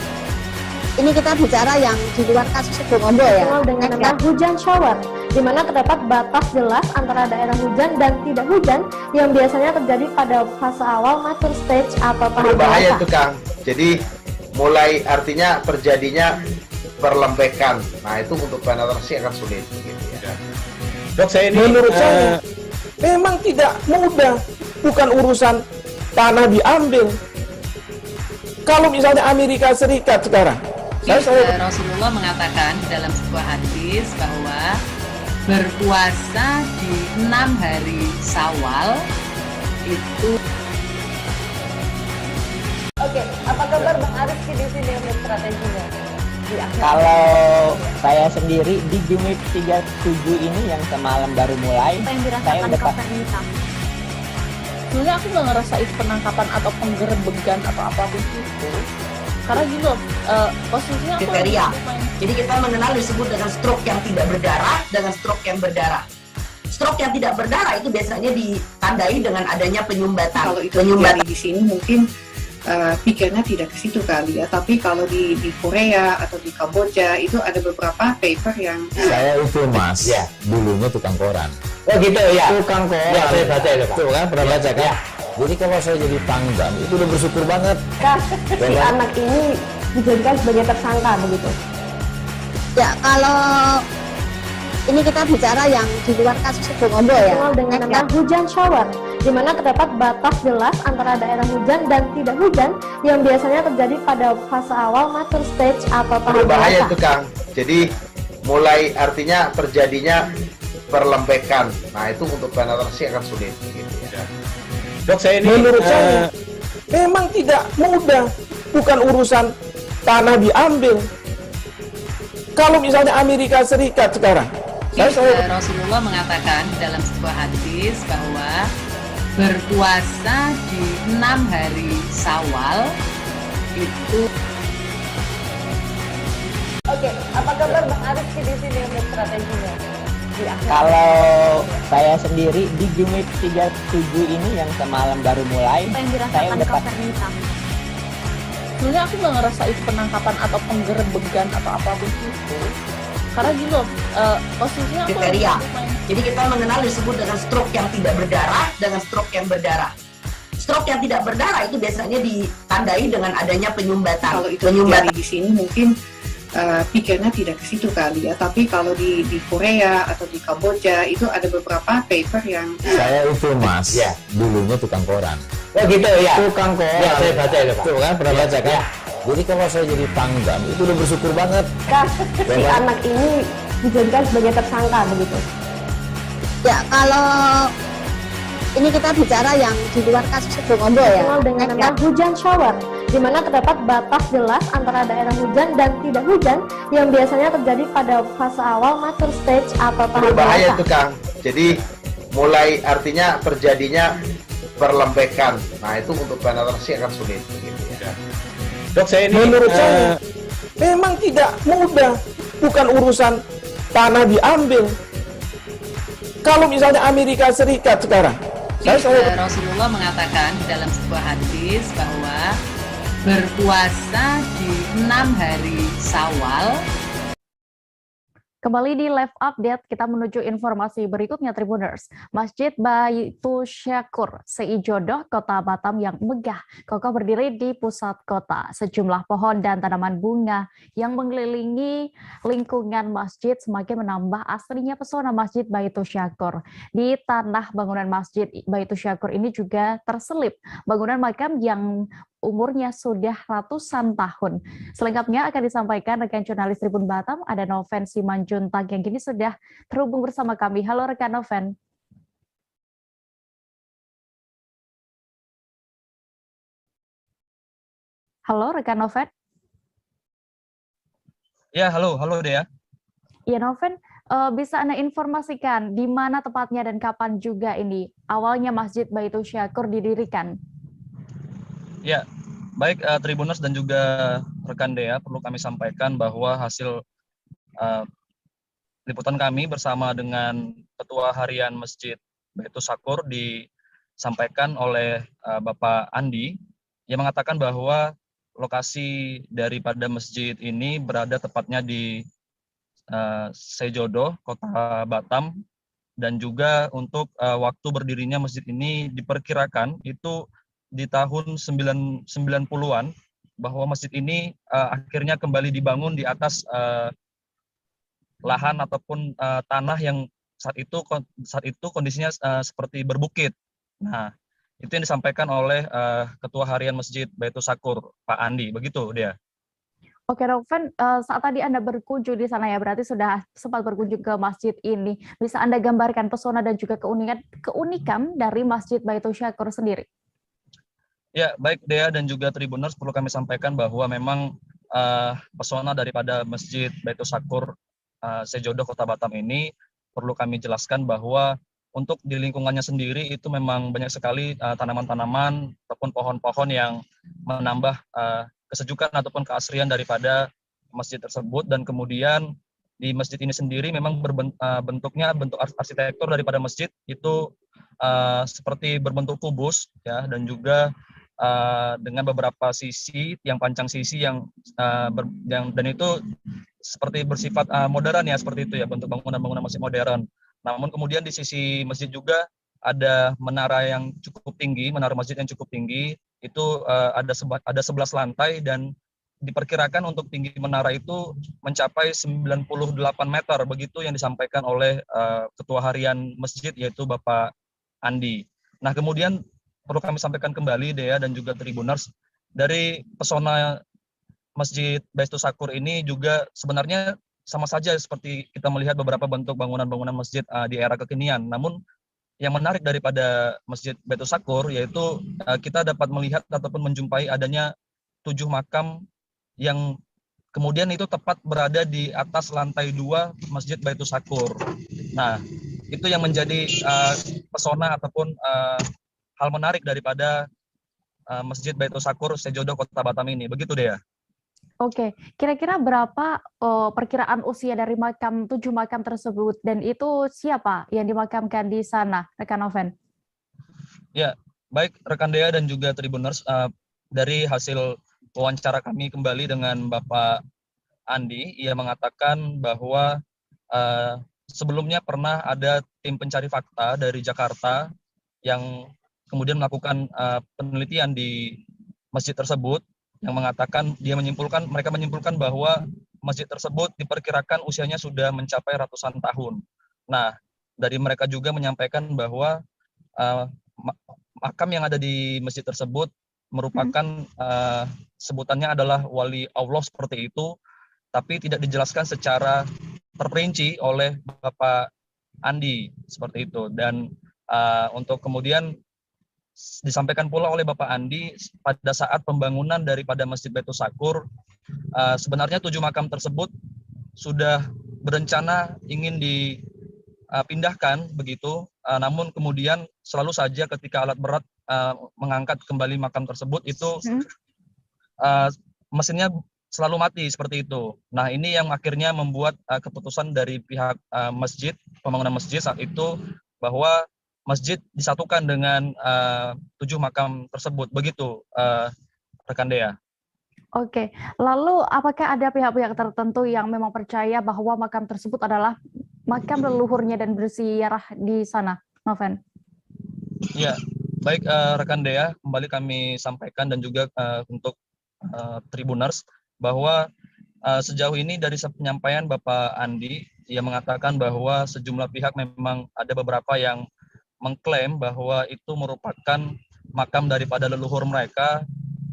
S1: ini kita bicara yang di luar kasus Sibolombo ya. Dengan nama hujan shower, di mana terdapat batas jelas antara daerah hujan dan tidak hujan yang biasanya terjadi pada fase awal mature stage atau tahap
S4: berbahaya itu Kang. Jadi mulai artinya terjadinya perlembekan. Nah itu untuk penetrasi akan sulit. Gitu ya.
S3: Dok, saya ini menurut saya memang tidak mudah, bukan urusan tanah diambil. Kalau misalnya Amerika Serikat sekarang,
S12: Rasulullah mengatakan dalam sebuah hadis bahwa berpuasa di 6 hari Syawal itu.
S23: Oke, apa kabar Bang Ariski di sini untuk strateginya? Ya.
S5: Kalau saya sendiri di Jumik 37 ini yang semalam baru mulai, saya udah
S13: sebenarnya aku nggak ngerasa itu penangkapan atau penggerebegan atau apapun itu. Karena gini loh, posisinya aku
S6: kriteria. Jadi kita mengenal disebut dengan stroke yang tidak berdarah dengan stroke yang berdarah. Stroke yang tidak berdarah itu biasanya ditandai dengan adanya penyumbatan.
S7: Kalau itu terjadi di sini mungkin pikirnya tidak ke situ kali ya. Tapi kalau di Korea atau di Kamboja itu ada beberapa paper yang
S8: saya itu mas, ya dulunya tukang koran.
S5: Oh gitu ya.
S8: Tukang koran.
S5: Ya saya baca itu Pak.
S8: Tuh kan pernah baca kan?
S5: Ya.
S8: Jadi kalau saya jadi pangdam itu udah bersyukur banget.
S1: Si anak ini dijadikan sebagai tersangka begitu. Ya kalau ini kita bicara yang di luar kasus Situbondo ya. Dengan nama hujan shower, di mana terdapat batas jelas antara daerah hujan dan tidak hujan yang biasanya terjadi pada fase awal mature stage atau tahap
S4: berbahaya
S1: dewasa.
S4: itu Kang. Jadi mulai artinya terjadinya perlembekan. Nah itu untuk penetrasi akan sulit. Gitu ya.
S3: Dok, saya ini menurut saya memang tidak mudah, bukan urusan tanah diambil. Kalau misalnya Amerika Serikat sekarang,
S12: Rasulullah mengatakan dalam sebuah hadis bahwa berpuasa di 6 hari Syawal itu.
S23: Oke, apa kabar Bang Ariski di sini untuk strateginya?
S5: Kalau saya sendiri di Game Week 37 ini yang semalam baru mulai, saya udah
S13: sebenarnya aku nggak ngerasa itu penangkapan atau penggerebegan atau apapun itu. Karena gini loh, posisinya aku
S6: kriteria. Jadi kita mengenal disebut dengan stroke yang tidak berdarah dengan stroke yang berdarah. Stroke yang tidak berdarah itu biasanya ditandai dengan adanya penyumbatan.
S7: Kalau itu terjadi di sini mungkin pikirnya tidak ke situ kali ya. Tapi kalau di Korea atau di Kamboja itu ada beberapa paper yang
S8: saya itu mas, ya dulunya tukang koran.
S5: Oh gitu ya.
S8: Tukang koran.
S5: Ya saya baca itu Pak.
S8: Tuh kan pernah baca kan?
S5: Ya.
S8: Jadi kalau saya jadi pangdam itu udah bersyukur banget.
S1: Si anak ini dijadikan sebagai tersangka begitu. Ya kalau ini kita bicara yang di luar kasus Situbondo ya. Dengan nama hujan shower, di mana terdapat batas jelas antara daerah hujan dan tidak hujan yang biasanya terjadi pada fase awal mature stage atau tahap
S4: berbahaya
S1: dewasa.
S4: itu Kang. Jadi mulai artinya terjadinya perlembekan. Nah itu untuk penetrasi akan sulit. Gitu ya.
S3: Dok, saya ini menurut saya memang tidak mudah, bukan urusan tanah diambil. Kalau misalnya Amerika Serikat sekarang,
S12: Rasulullah mengatakan dalam sebuah hadis bahwa berpuasa di 6 hari Syawal.
S2: Kembali di live update, kita menuju informasi berikutnya Tribuners. Masjid Baitul Syakur, Seijodoh, Kota Batam yang megah, kokoh berdiri di pusat kota. Sejumlah pohon dan tanaman bunga yang mengelilingi lingkungan masjid semakin menambah aslinya pesona Masjid Baitul Syakur. Di tanah bangunan Masjid Baitul Syakur ini juga terselip bangunan makam yang umurnya sudah ratusan tahun. Selengkapnya akan disampaikan rekan jurnalis Tribun Batam, ada Noven Simanjuntak yang kini sudah terhubung bersama kami. Halo rekan Noven. Halo rekan Noven.
S9: Ya, halo Dea.
S2: Ya Noven, bisa Anda informasikan di mana tepatnya dan kapan juga ini awalnya Masjid Baitul Syakur didirikan?
S9: Ya, baik Tribuners dan juga rekan Dea, perlu kami sampaikan bahwa hasil liputan kami bersama dengan Ketua Harian Masjid Baitul Syakur disampaikan oleh Bapak Andi yang mengatakan bahwa lokasi daripada masjid ini berada tepatnya di Seijodoh, Kota Batam, dan juga untuk waktu berdirinya masjid ini diperkirakan itu di tahun 90-an, bahwa masjid ini akhirnya kembali dibangun di atas lahan ataupun tanah yang saat itu kondisinya seperti berbukit. Nah, itu yang disampaikan oleh Ketua Harian Masjid Baitul Syakur, Pak Andi. Begitu dia.
S2: Oke, Noven, saat tadi Anda berkunjung di sana ya, berarti sudah sempat berkunjung ke masjid ini. Bisa Anda gambarkan pesona dan juga keunikan dari Masjid Baitul Syakur sendiri?
S9: Ya, baik Dea dan juga Tribuners, perlu kami sampaikan bahwa memang pesona daripada Masjid Baitul Syakur Seijodoh Kota Batam ini perlu kami jelaskan bahwa untuk di lingkungannya sendiri itu memang banyak sekali tanaman-tanaman ataupun pohon-pohon yang menambah kesejukan ataupun keasrian daripada masjid tersebut. Dan kemudian di masjid ini sendiri memang bentuknya bentuk arsitektur daripada masjid itu seperti berbentuk kubus ya, dan juga dengan beberapa sisi yang pancang sisi yang dan itu seperti bersifat modern ya, seperti itu ya, bentuk bangunan-bangunan masjid modern. Namun kemudian di sisi masjid juga ada menara yang cukup tinggi, menara masjid yang cukup tinggi, itu ada 11 lantai, dan diperkirakan untuk tinggi menara itu mencapai 98 meter, begitu yang disampaikan oleh Ketua Harian Masjid, yaitu Bapak Andi. Nah, kemudian perlu kami sampaikan kembali, Dea dan juga Tribuners, dari pesona Masjid Baitus Sakur ini juga sebenarnya sama saja seperti kita melihat beberapa bentuk bangunan-bangunan masjid di era kekinian. Namun yang menarik daripada Masjid Baitus Sakur yaitu kita dapat melihat ataupun menjumpai adanya 7 makam yang kemudian itu tepat berada di atas lantai 2 Masjid Baitus Sakur. Nah, itu yang menjadi pesona ataupun hal menarik daripada Masjid Baitus Sakur Sejodo Kota Batam ini. Begitu Dea.
S2: Oke, kira-kira berapa perkiraan usia dari 7 makam tersebut, dan itu siapa yang dimakamkan di sana, rekan Noven?
S9: Ya, baik rekan Dea dan juga Tribuners, dari hasil wawancara kami kembali dengan Bapak Andi, ia mengatakan bahwa sebelumnya pernah ada tim pencari fakta dari Jakarta yang kemudian melakukan penelitian di masjid tersebut, yang mengatakan mereka menyimpulkan bahwa masjid tersebut diperkirakan usianya sudah mencapai ratusan tahun. Nah, dari mereka juga menyampaikan bahwa makam yang ada di masjid tersebut merupakan sebutannya adalah wali Allah seperti itu, tapi tidak dijelaskan secara terperinci oleh Bapak Andi seperti itu. Dan untuk kemudian disampaikan pula oleh Bapak Andi pada saat pembangunan daripada Masjid Baitus Sakur, sebenarnya 7 makam tersebut sudah berencana ingin dipindahkan begitu, namun kemudian selalu saja ketika alat berat mengangkat kembali makam tersebut itu mesinnya selalu mati seperti itu. Nah, ini yang akhirnya membuat keputusan dari pihak masjid, pembangunan masjid saat itu, bahwa masjid disatukan dengan 7 makam tersebut. Begitu, rekan Dea.
S2: Oke, lalu apakah ada pihak-pihak tertentu yang memang percaya bahwa makam tersebut adalah makam leluhurnya dan berziarah di sana, Noven?
S9: Ya, baik rekan Dea, kembali kami sampaikan dan juga untuk Tribuners bahwa sejauh ini dari penyampaian Bapak Andi, ia mengatakan bahwa sejumlah pihak memang ada beberapa yang mengklaim bahwa itu merupakan makam daripada leluhur mereka,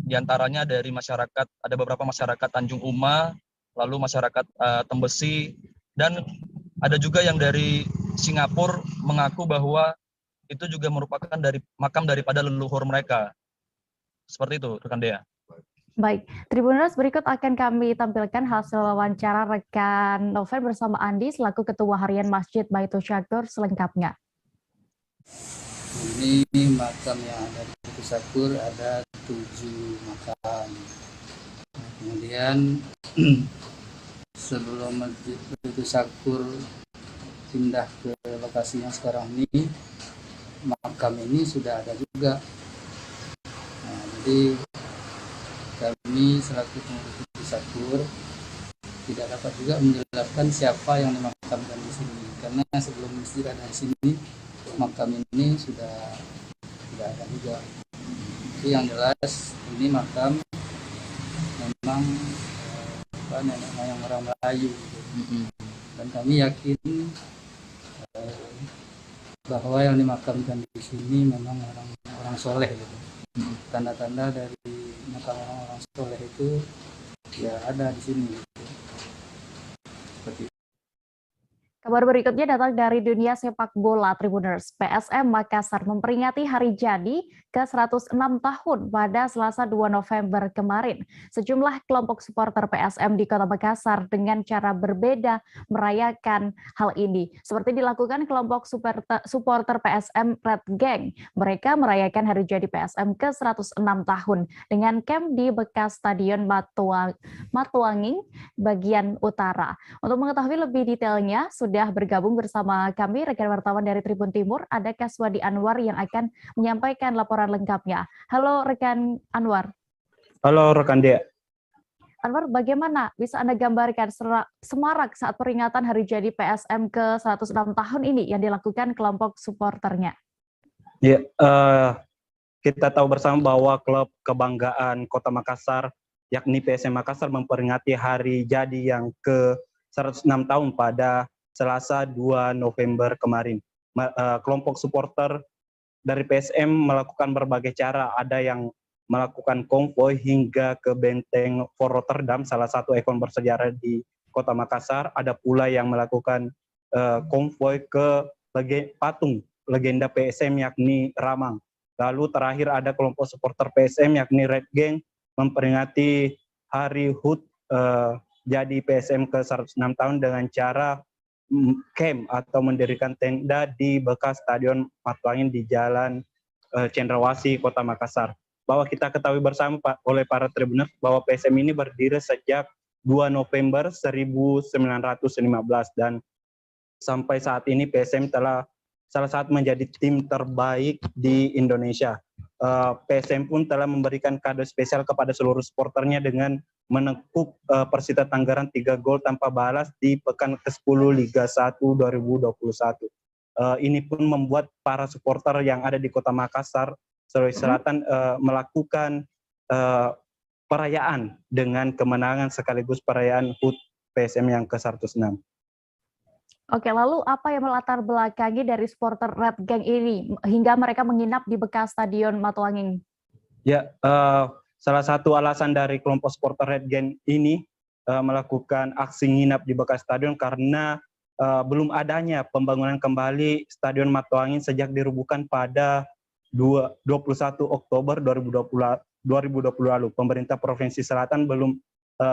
S9: diantaranya dari masyarakat, ada beberapa masyarakat Tanjung Uma, lalu masyarakat Tembesi, dan ada juga yang dari Singapura mengaku bahwa itu juga merupakan makam daripada leluhur mereka. Seperti itu, rekan Dea.
S2: Baik, Tribuners, berikut akan kami tampilkan hasil wawancara rekan Noven bersama Andi selaku Ketua Harian Masjid Baitus Sakur selengkapnya.
S10: Ini makam yang ada di Baitus Sakur ada 7 makam. Kemudian sebelum Masjid Baitus Sakur pindah ke lokasi yang sekarang ini, makam ini sudah ada juga. Nah, jadi kami selaku pengurus Baitus Sakur tidak dapat juga menjelaskan siapa yang dimakamkan di sini, karena sebelum masjid ada di sini, makam ini sudah tidak ada juga. Jadi yang jelas ini makam memang nenek moyang orang Melayu, dan kami yakin bahwa yang dimakamkan di sini memang orang soleh gitu. Tanda-tanda dari makam orang soleh itu ya ada di sini gitu. Seperti
S2: Kabar berikutnya datang dari dunia sepak bola Tribuners. PSM Makassar memperingati hari jadi ke-106 tahun pada Selasa 2 November kemarin. Sejumlah kelompok supporter PSM di Kota Makassar dengan cara berbeda merayakan hal ini. Seperti dilakukan kelompok supporter PSM Red Gang. Mereka merayakan hari jadi PSM ke-106 tahun dengan camp di bekas Stadion Matuanging bagian utara. Untuk mengetahui lebih detailnya, sudah bergabung bersama kami rekan wartawan dari Tribun Timur, ada Kaswadi Anwar yang akan menyampaikan laporan lengkapnya. Halo rekan Anwar.
S15: Halo rekan Dea.
S2: Anwar, bagaimana bisa Anda gambarkan semarak saat peringatan hari jadi PSM ke-106 tahun ini yang dilakukan kelompok supporternya?
S15: Ya, kita tahu bersama bahwa klub kebanggaan Kota Makassar, yakni PSM Makassar, memperingati hari jadi yang ke-106 tahun pada Selasa 2 November kemarin. Kelompok supporter dari PSM melakukan berbagai cara. Ada yang melakukan konvoy hingga ke Benteng Fort Rotterdam, salah satu ikon bersejarah di Kota Makassar. Ada pula yang melakukan konvoy ke patung legenda PSM yakni Ramang. Lalu terakhir ada kelompok supporter PSM yakni Red Gang memperingati hari HUT jadi PSM ke-106 tahun dengan cara camp atau mendirikan tenda di bekas Stadion Matuangin di Jalan Cendrawasih, Kota Makassar. Bahwa kita ketahui bersama oleh para Tribuners bahwa PSM ini berdiri sejak 2 November 1915 dan sampai saat ini PSM telah salah satu menjadi tim terbaik di Indonesia. PSM pun telah memberikan kado spesial kepada seluruh supporternya dengan menekuk Persita Tangerang 3 gol tanpa balas di pekan ke-10 Liga 1 2021. Ini pun membuat para supporter yang ada di Kota Makassar, Sulawesi Selatan melakukan perayaan dengan kemenangan sekaligus perayaan HUT PSM yang ke-106.
S2: Oke, lalu apa yang melatar belakangi dari supporter Red Gang ini hingga mereka menginap di bekas Stadion Matuanging?
S15: Ya, salah satu alasan dari kelompok supporter Red Gang ini melakukan aksi nginap di bekas stadion karena belum adanya pembangunan kembali Stadion Matuanging sejak dirubuhkan pada 21 Oktober 2020 lalu. Pemerintah Provinsi Selatan belum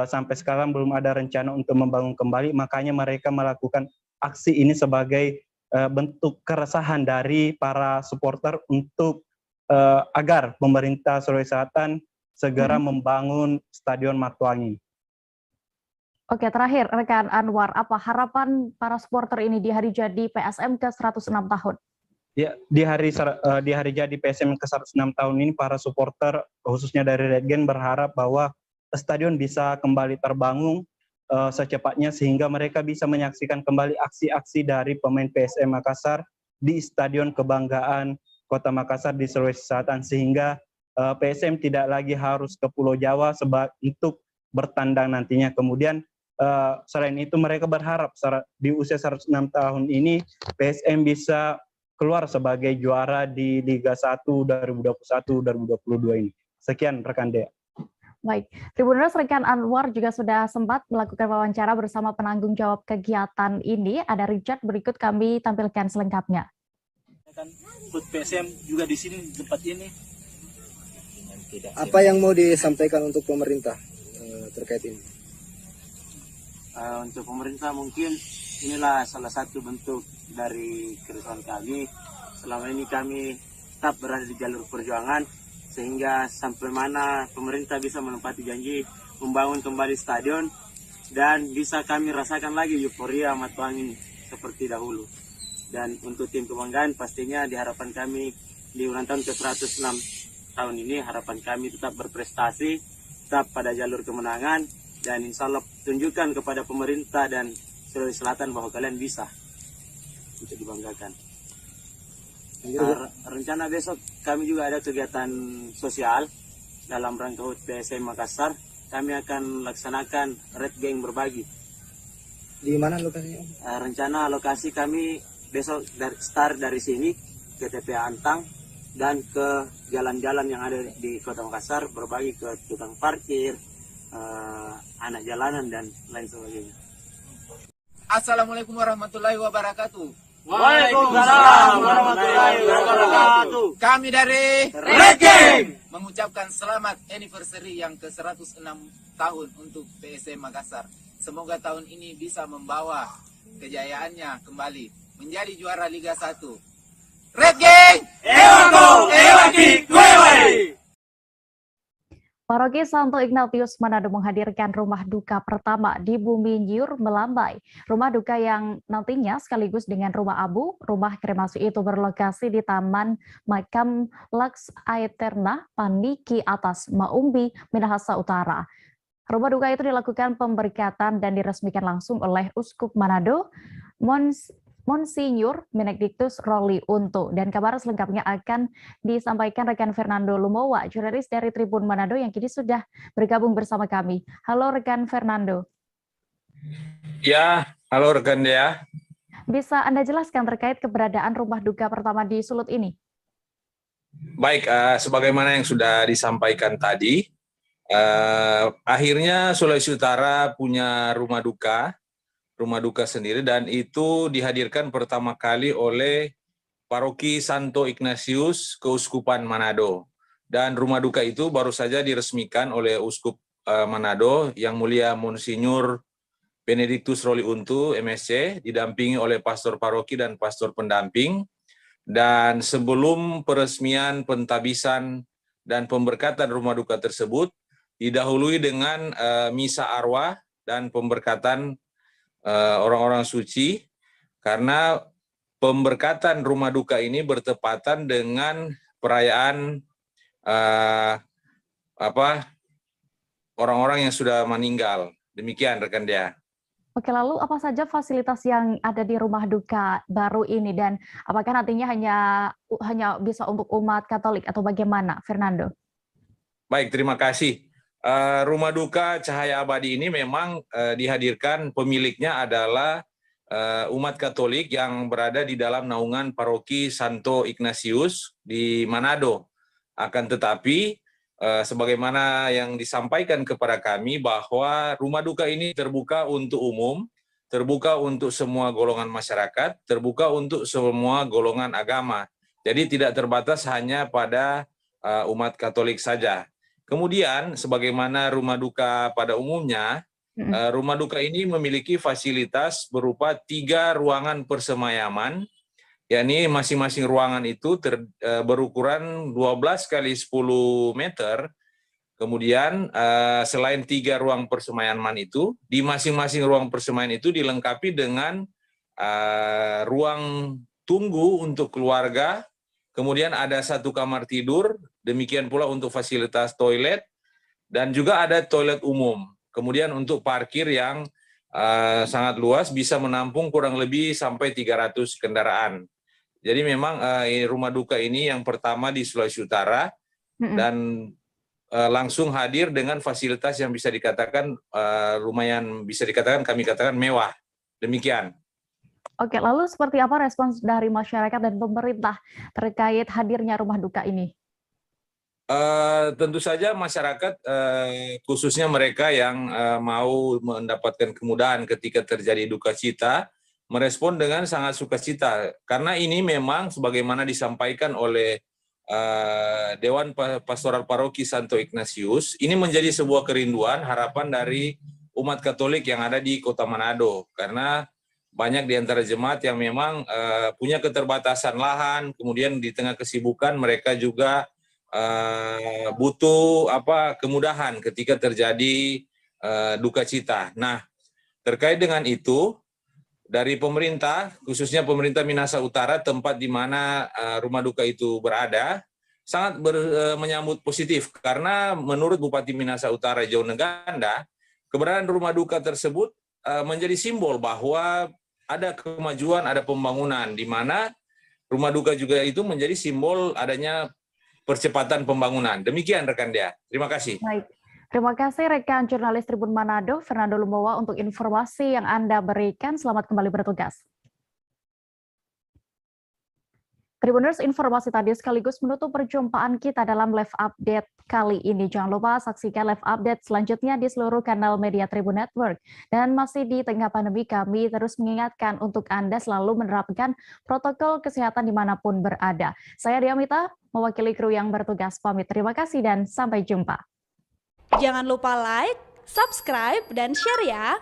S15: sampai sekarang belum ada rencana untuk membangun kembali, makanya mereka melakukan aksi ini sebagai bentuk keresahan dari para supporter untuk agar pemerintah Sulawesi Selatan segera membangun Stadion Matuanging.
S2: Oke, terakhir rekan Anwar, apa harapan para supporter ini di hari jadi PSM ke-106 tahun?
S15: Ya, di hari jadi PSM ke-106 tahun ini para supporter khususnya dari Red Gang berharap bahwa stadion bisa kembali terbangun secepatnya sehingga mereka bisa menyaksikan kembali aksi-aksi dari pemain PSM Makassar di Stadion Kebanggaan Kota Makassar di Sulawesi Selatan sehingga PSM tidak lagi harus ke Pulau Jawa untuk bertandang nantinya. Kemudian selain itu mereka berharap di usia 106 tahun ini PSM bisa keluar sebagai juara di Liga 1 2021-2022 ini. Sekian rekan Dea.
S2: Baik, Tribuners, rekan Anwar juga sudah sempat melakukan wawancara bersama penanggung jawab kegiatan ini. Ada Richard, berikut kami tampilkan selengkapnya.
S16: HUT PSM juga di sini, di tempat ini.
S21: Apa yang mau disampaikan untuk pemerintah terkait ini?
S16: Untuk pemerintah mungkin inilah salah satu bentuk dari keresahan kami. Selama ini kami tetap berada di jalur perjuangan, sehingga sampai mana pemerintah bisa menepati janji membangun kembali stadion dan bisa kami rasakan lagi euforia Matuanging seperti dahulu. Dan untuk tim kebanggaan pastinya diharapkan kami di ulang tahun ke-106 tahun ini harapan kami tetap berprestasi, tetap pada jalur kemenangan dan insya Allah tunjukkan kepada pemerintah dan Sulawesi Selatan bahwa kalian bisa untuk dibanggakan. Rencana besok kami juga ada kegiatan sosial dalam rangka HUT PSM Makassar. Kami akan laksanakan Red Gang berbagi.
S21: Di mana lokasinya?
S16: Rencana lokasi kami besok start dari sini ke TPA Antang dan ke jalan-jalan yang ada di Kota Makassar, berbagi ke tukang parkir, anak jalanan dan lain sebagainya.
S11: Assalamualaikum warahmatullahi wabarakatuh.
S16: Waalaikumsalam warahmatullahi wabarakatuh.
S11: Kami dari
S16: Red Gang
S11: mengucapkan selamat anniversary yang ke-106 tahun untuk PSM Makassar. Semoga tahun ini bisa membawa kejayaannya kembali menjadi juara Liga 1. Red Gang!
S16: Ewako, Ewaki, Kuewai!
S2: Paroki Santo Ignatius Manado menghadirkan rumah duka pertama di Bumi Nyur Melambai. Rumah duka yang nantinya sekaligus dengan rumah abu, rumah kremasi itu berlokasi di Taman Makam Laks Aeterna, Paniki Atas, Maumbi, Minahasa Utara. Rumah duka itu dilakukan pemberkatan dan diresmikan langsung oleh Uskup Manado, Monsinyur Benedictus Roli Untu, dan kabar selengkapnya akan disampaikan rekan Fernando Lumowa, jurnalis dari Tribun Manado yang kini sudah bergabung bersama kami. Halo rekan Fernando.
S3: Ya, halo rekan Dea.
S2: Bisa Anda jelaskan terkait keberadaan rumah duka pertama di Sulut ini?
S3: Baik, sebagaimana yang sudah disampaikan tadi, akhirnya Sulawesi Utara punya rumah duka sendiri, dan itu dihadirkan pertama kali oleh Paroki Santo Ignatius Keuskupan Manado. Dan rumah duka itu baru saja diresmikan oleh Uskup Manado yang mulia Monsinyur Benedictus Roli Untu, MSc, didampingi oleh pastor paroki dan pastor pendamping. Dan sebelum peresmian, pentabisan, dan pemberkatan rumah duka tersebut, didahului dengan misa arwah dan pemberkatan orang-orang suci, karena pemberkatan rumah duka ini bertepatan dengan perayaan orang-orang yang sudah meninggal. Demikian rekan Dea.
S2: Oke, lalu apa saja fasilitas yang ada di rumah duka baru ini, dan apakah nantinya hanya bisa untuk umat Katolik atau bagaimana, Fernando?
S3: Baik, terima kasih. Rumah duka Cahaya Abadi ini memang dihadirkan, pemiliknya adalah umat Katolik yang berada di dalam naungan Paroki Santo Ignatius di Manado. Akan tetapi, sebagaimana yang disampaikan kepada kami bahwa rumah duka ini terbuka untuk umum, terbuka untuk semua golongan masyarakat, terbuka untuk semua golongan agama. Jadi tidak terbatas hanya pada umat Katolik saja. Kemudian, sebagaimana rumah duka pada umumnya, rumah duka ini memiliki fasilitas berupa 3 ruangan persemayaman, yakni masing-masing ruangan itu berukuran 12 kali 10 meter. Kemudian, selain 3 ruang persemayaman itu, di masing-masing ruang persemayaman itu dilengkapi dengan ruang tunggu untuk keluarga. Kemudian ada 1 kamar tidur, demikian pula untuk fasilitas toilet, dan juga ada toilet umum. Kemudian untuk parkir yang sangat luas, bisa menampung kurang lebih sampai 300 kendaraan. Jadi memang rumah duka ini yang pertama di Sulawesi Utara, dan langsung hadir dengan fasilitas yang bisa dikatakan lumayan, bisa dikatakan kami katakan mewah. Demikian.
S2: Oke, lalu seperti apa respons dari masyarakat dan pemerintah terkait hadirnya rumah duka ini?
S3: Tentu saja masyarakat, khususnya mereka yang mau mendapatkan kemudahan ketika terjadi duka cita, merespon dengan sangat sukacita. Karena ini memang sebagaimana disampaikan oleh Dewan Pastoral Paroki Santo Ignatius, ini menjadi sebuah kerinduan, harapan dari umat Katolik yang ada di Kota Manado. Karena banyak di antara jemaat yang memang punya keterbatasan lahan, kemudian di tengah kesibukan mereka juga butuh kemudahan ketika terjadi duka cita. Nah, terkait dengan itu, dari pemerintah, khususnya pemerintah Minahasa Utara, tempat di mana rumah duka itu berada, sangat menyambut positif, karena menurut Bupati Minahasa Utara Jauh Neganda, keberadaan rumah duka tersebut menjadi simbol bahwa ada kemajuan, ada pembangunan, di mana rumah duka juga itu menjadi simbol adanya percepatan pembangunan. Demikian rekan Dea. Terima kasih.
S2: Baik. Terima kasih rekan jurnalis Tribun Manado, Fernando Lumowa, untuk informasi yang Anda berikan. Selamat kembali bertugas. Tribuners, informasi tadi sekaligus menutup perjumpaan kita dalam live update kali ini. Jangan lupa saksikan live update selanjutnya di seluruh kanal media Tribun Network. Dan masih di tengah pandemi, kami terus mengingatkan untuk Anda selalu menerapkan protokol kesehatan dimanapun berada. Saya Diamita, mewakili kru yang bertugas pamit. Terima kasih dan sampai jumpa.
S17: Jangan lupa like, subscribe, dan share ya.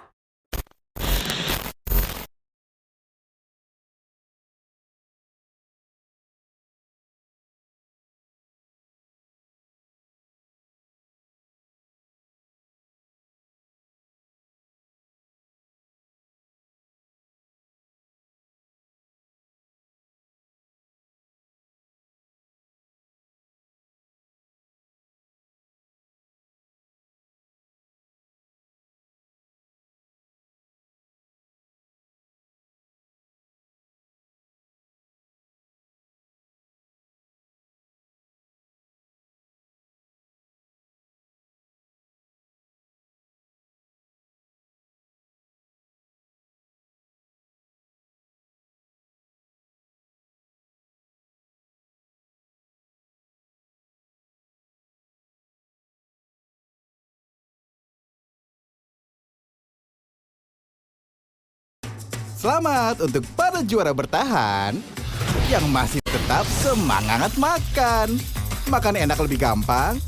S18: Selamat untuk para juara bertahan yang masih tetap semangat makan. Makan enak lebih gampang.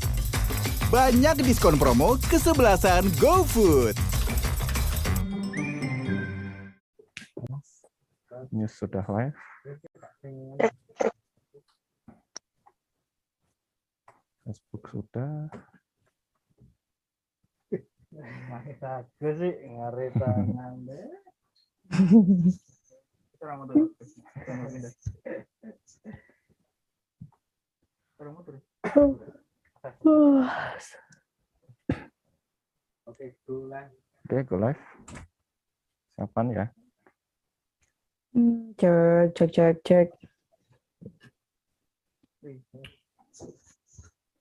S18: Banyak diskon promo kesebelasan GoFood.
S19: Ini sudah live. Facebook sudah.
S14: Aku sih ngarita ngambil.
S19: Oke, go live. Siapaan ya?
S2: Cek.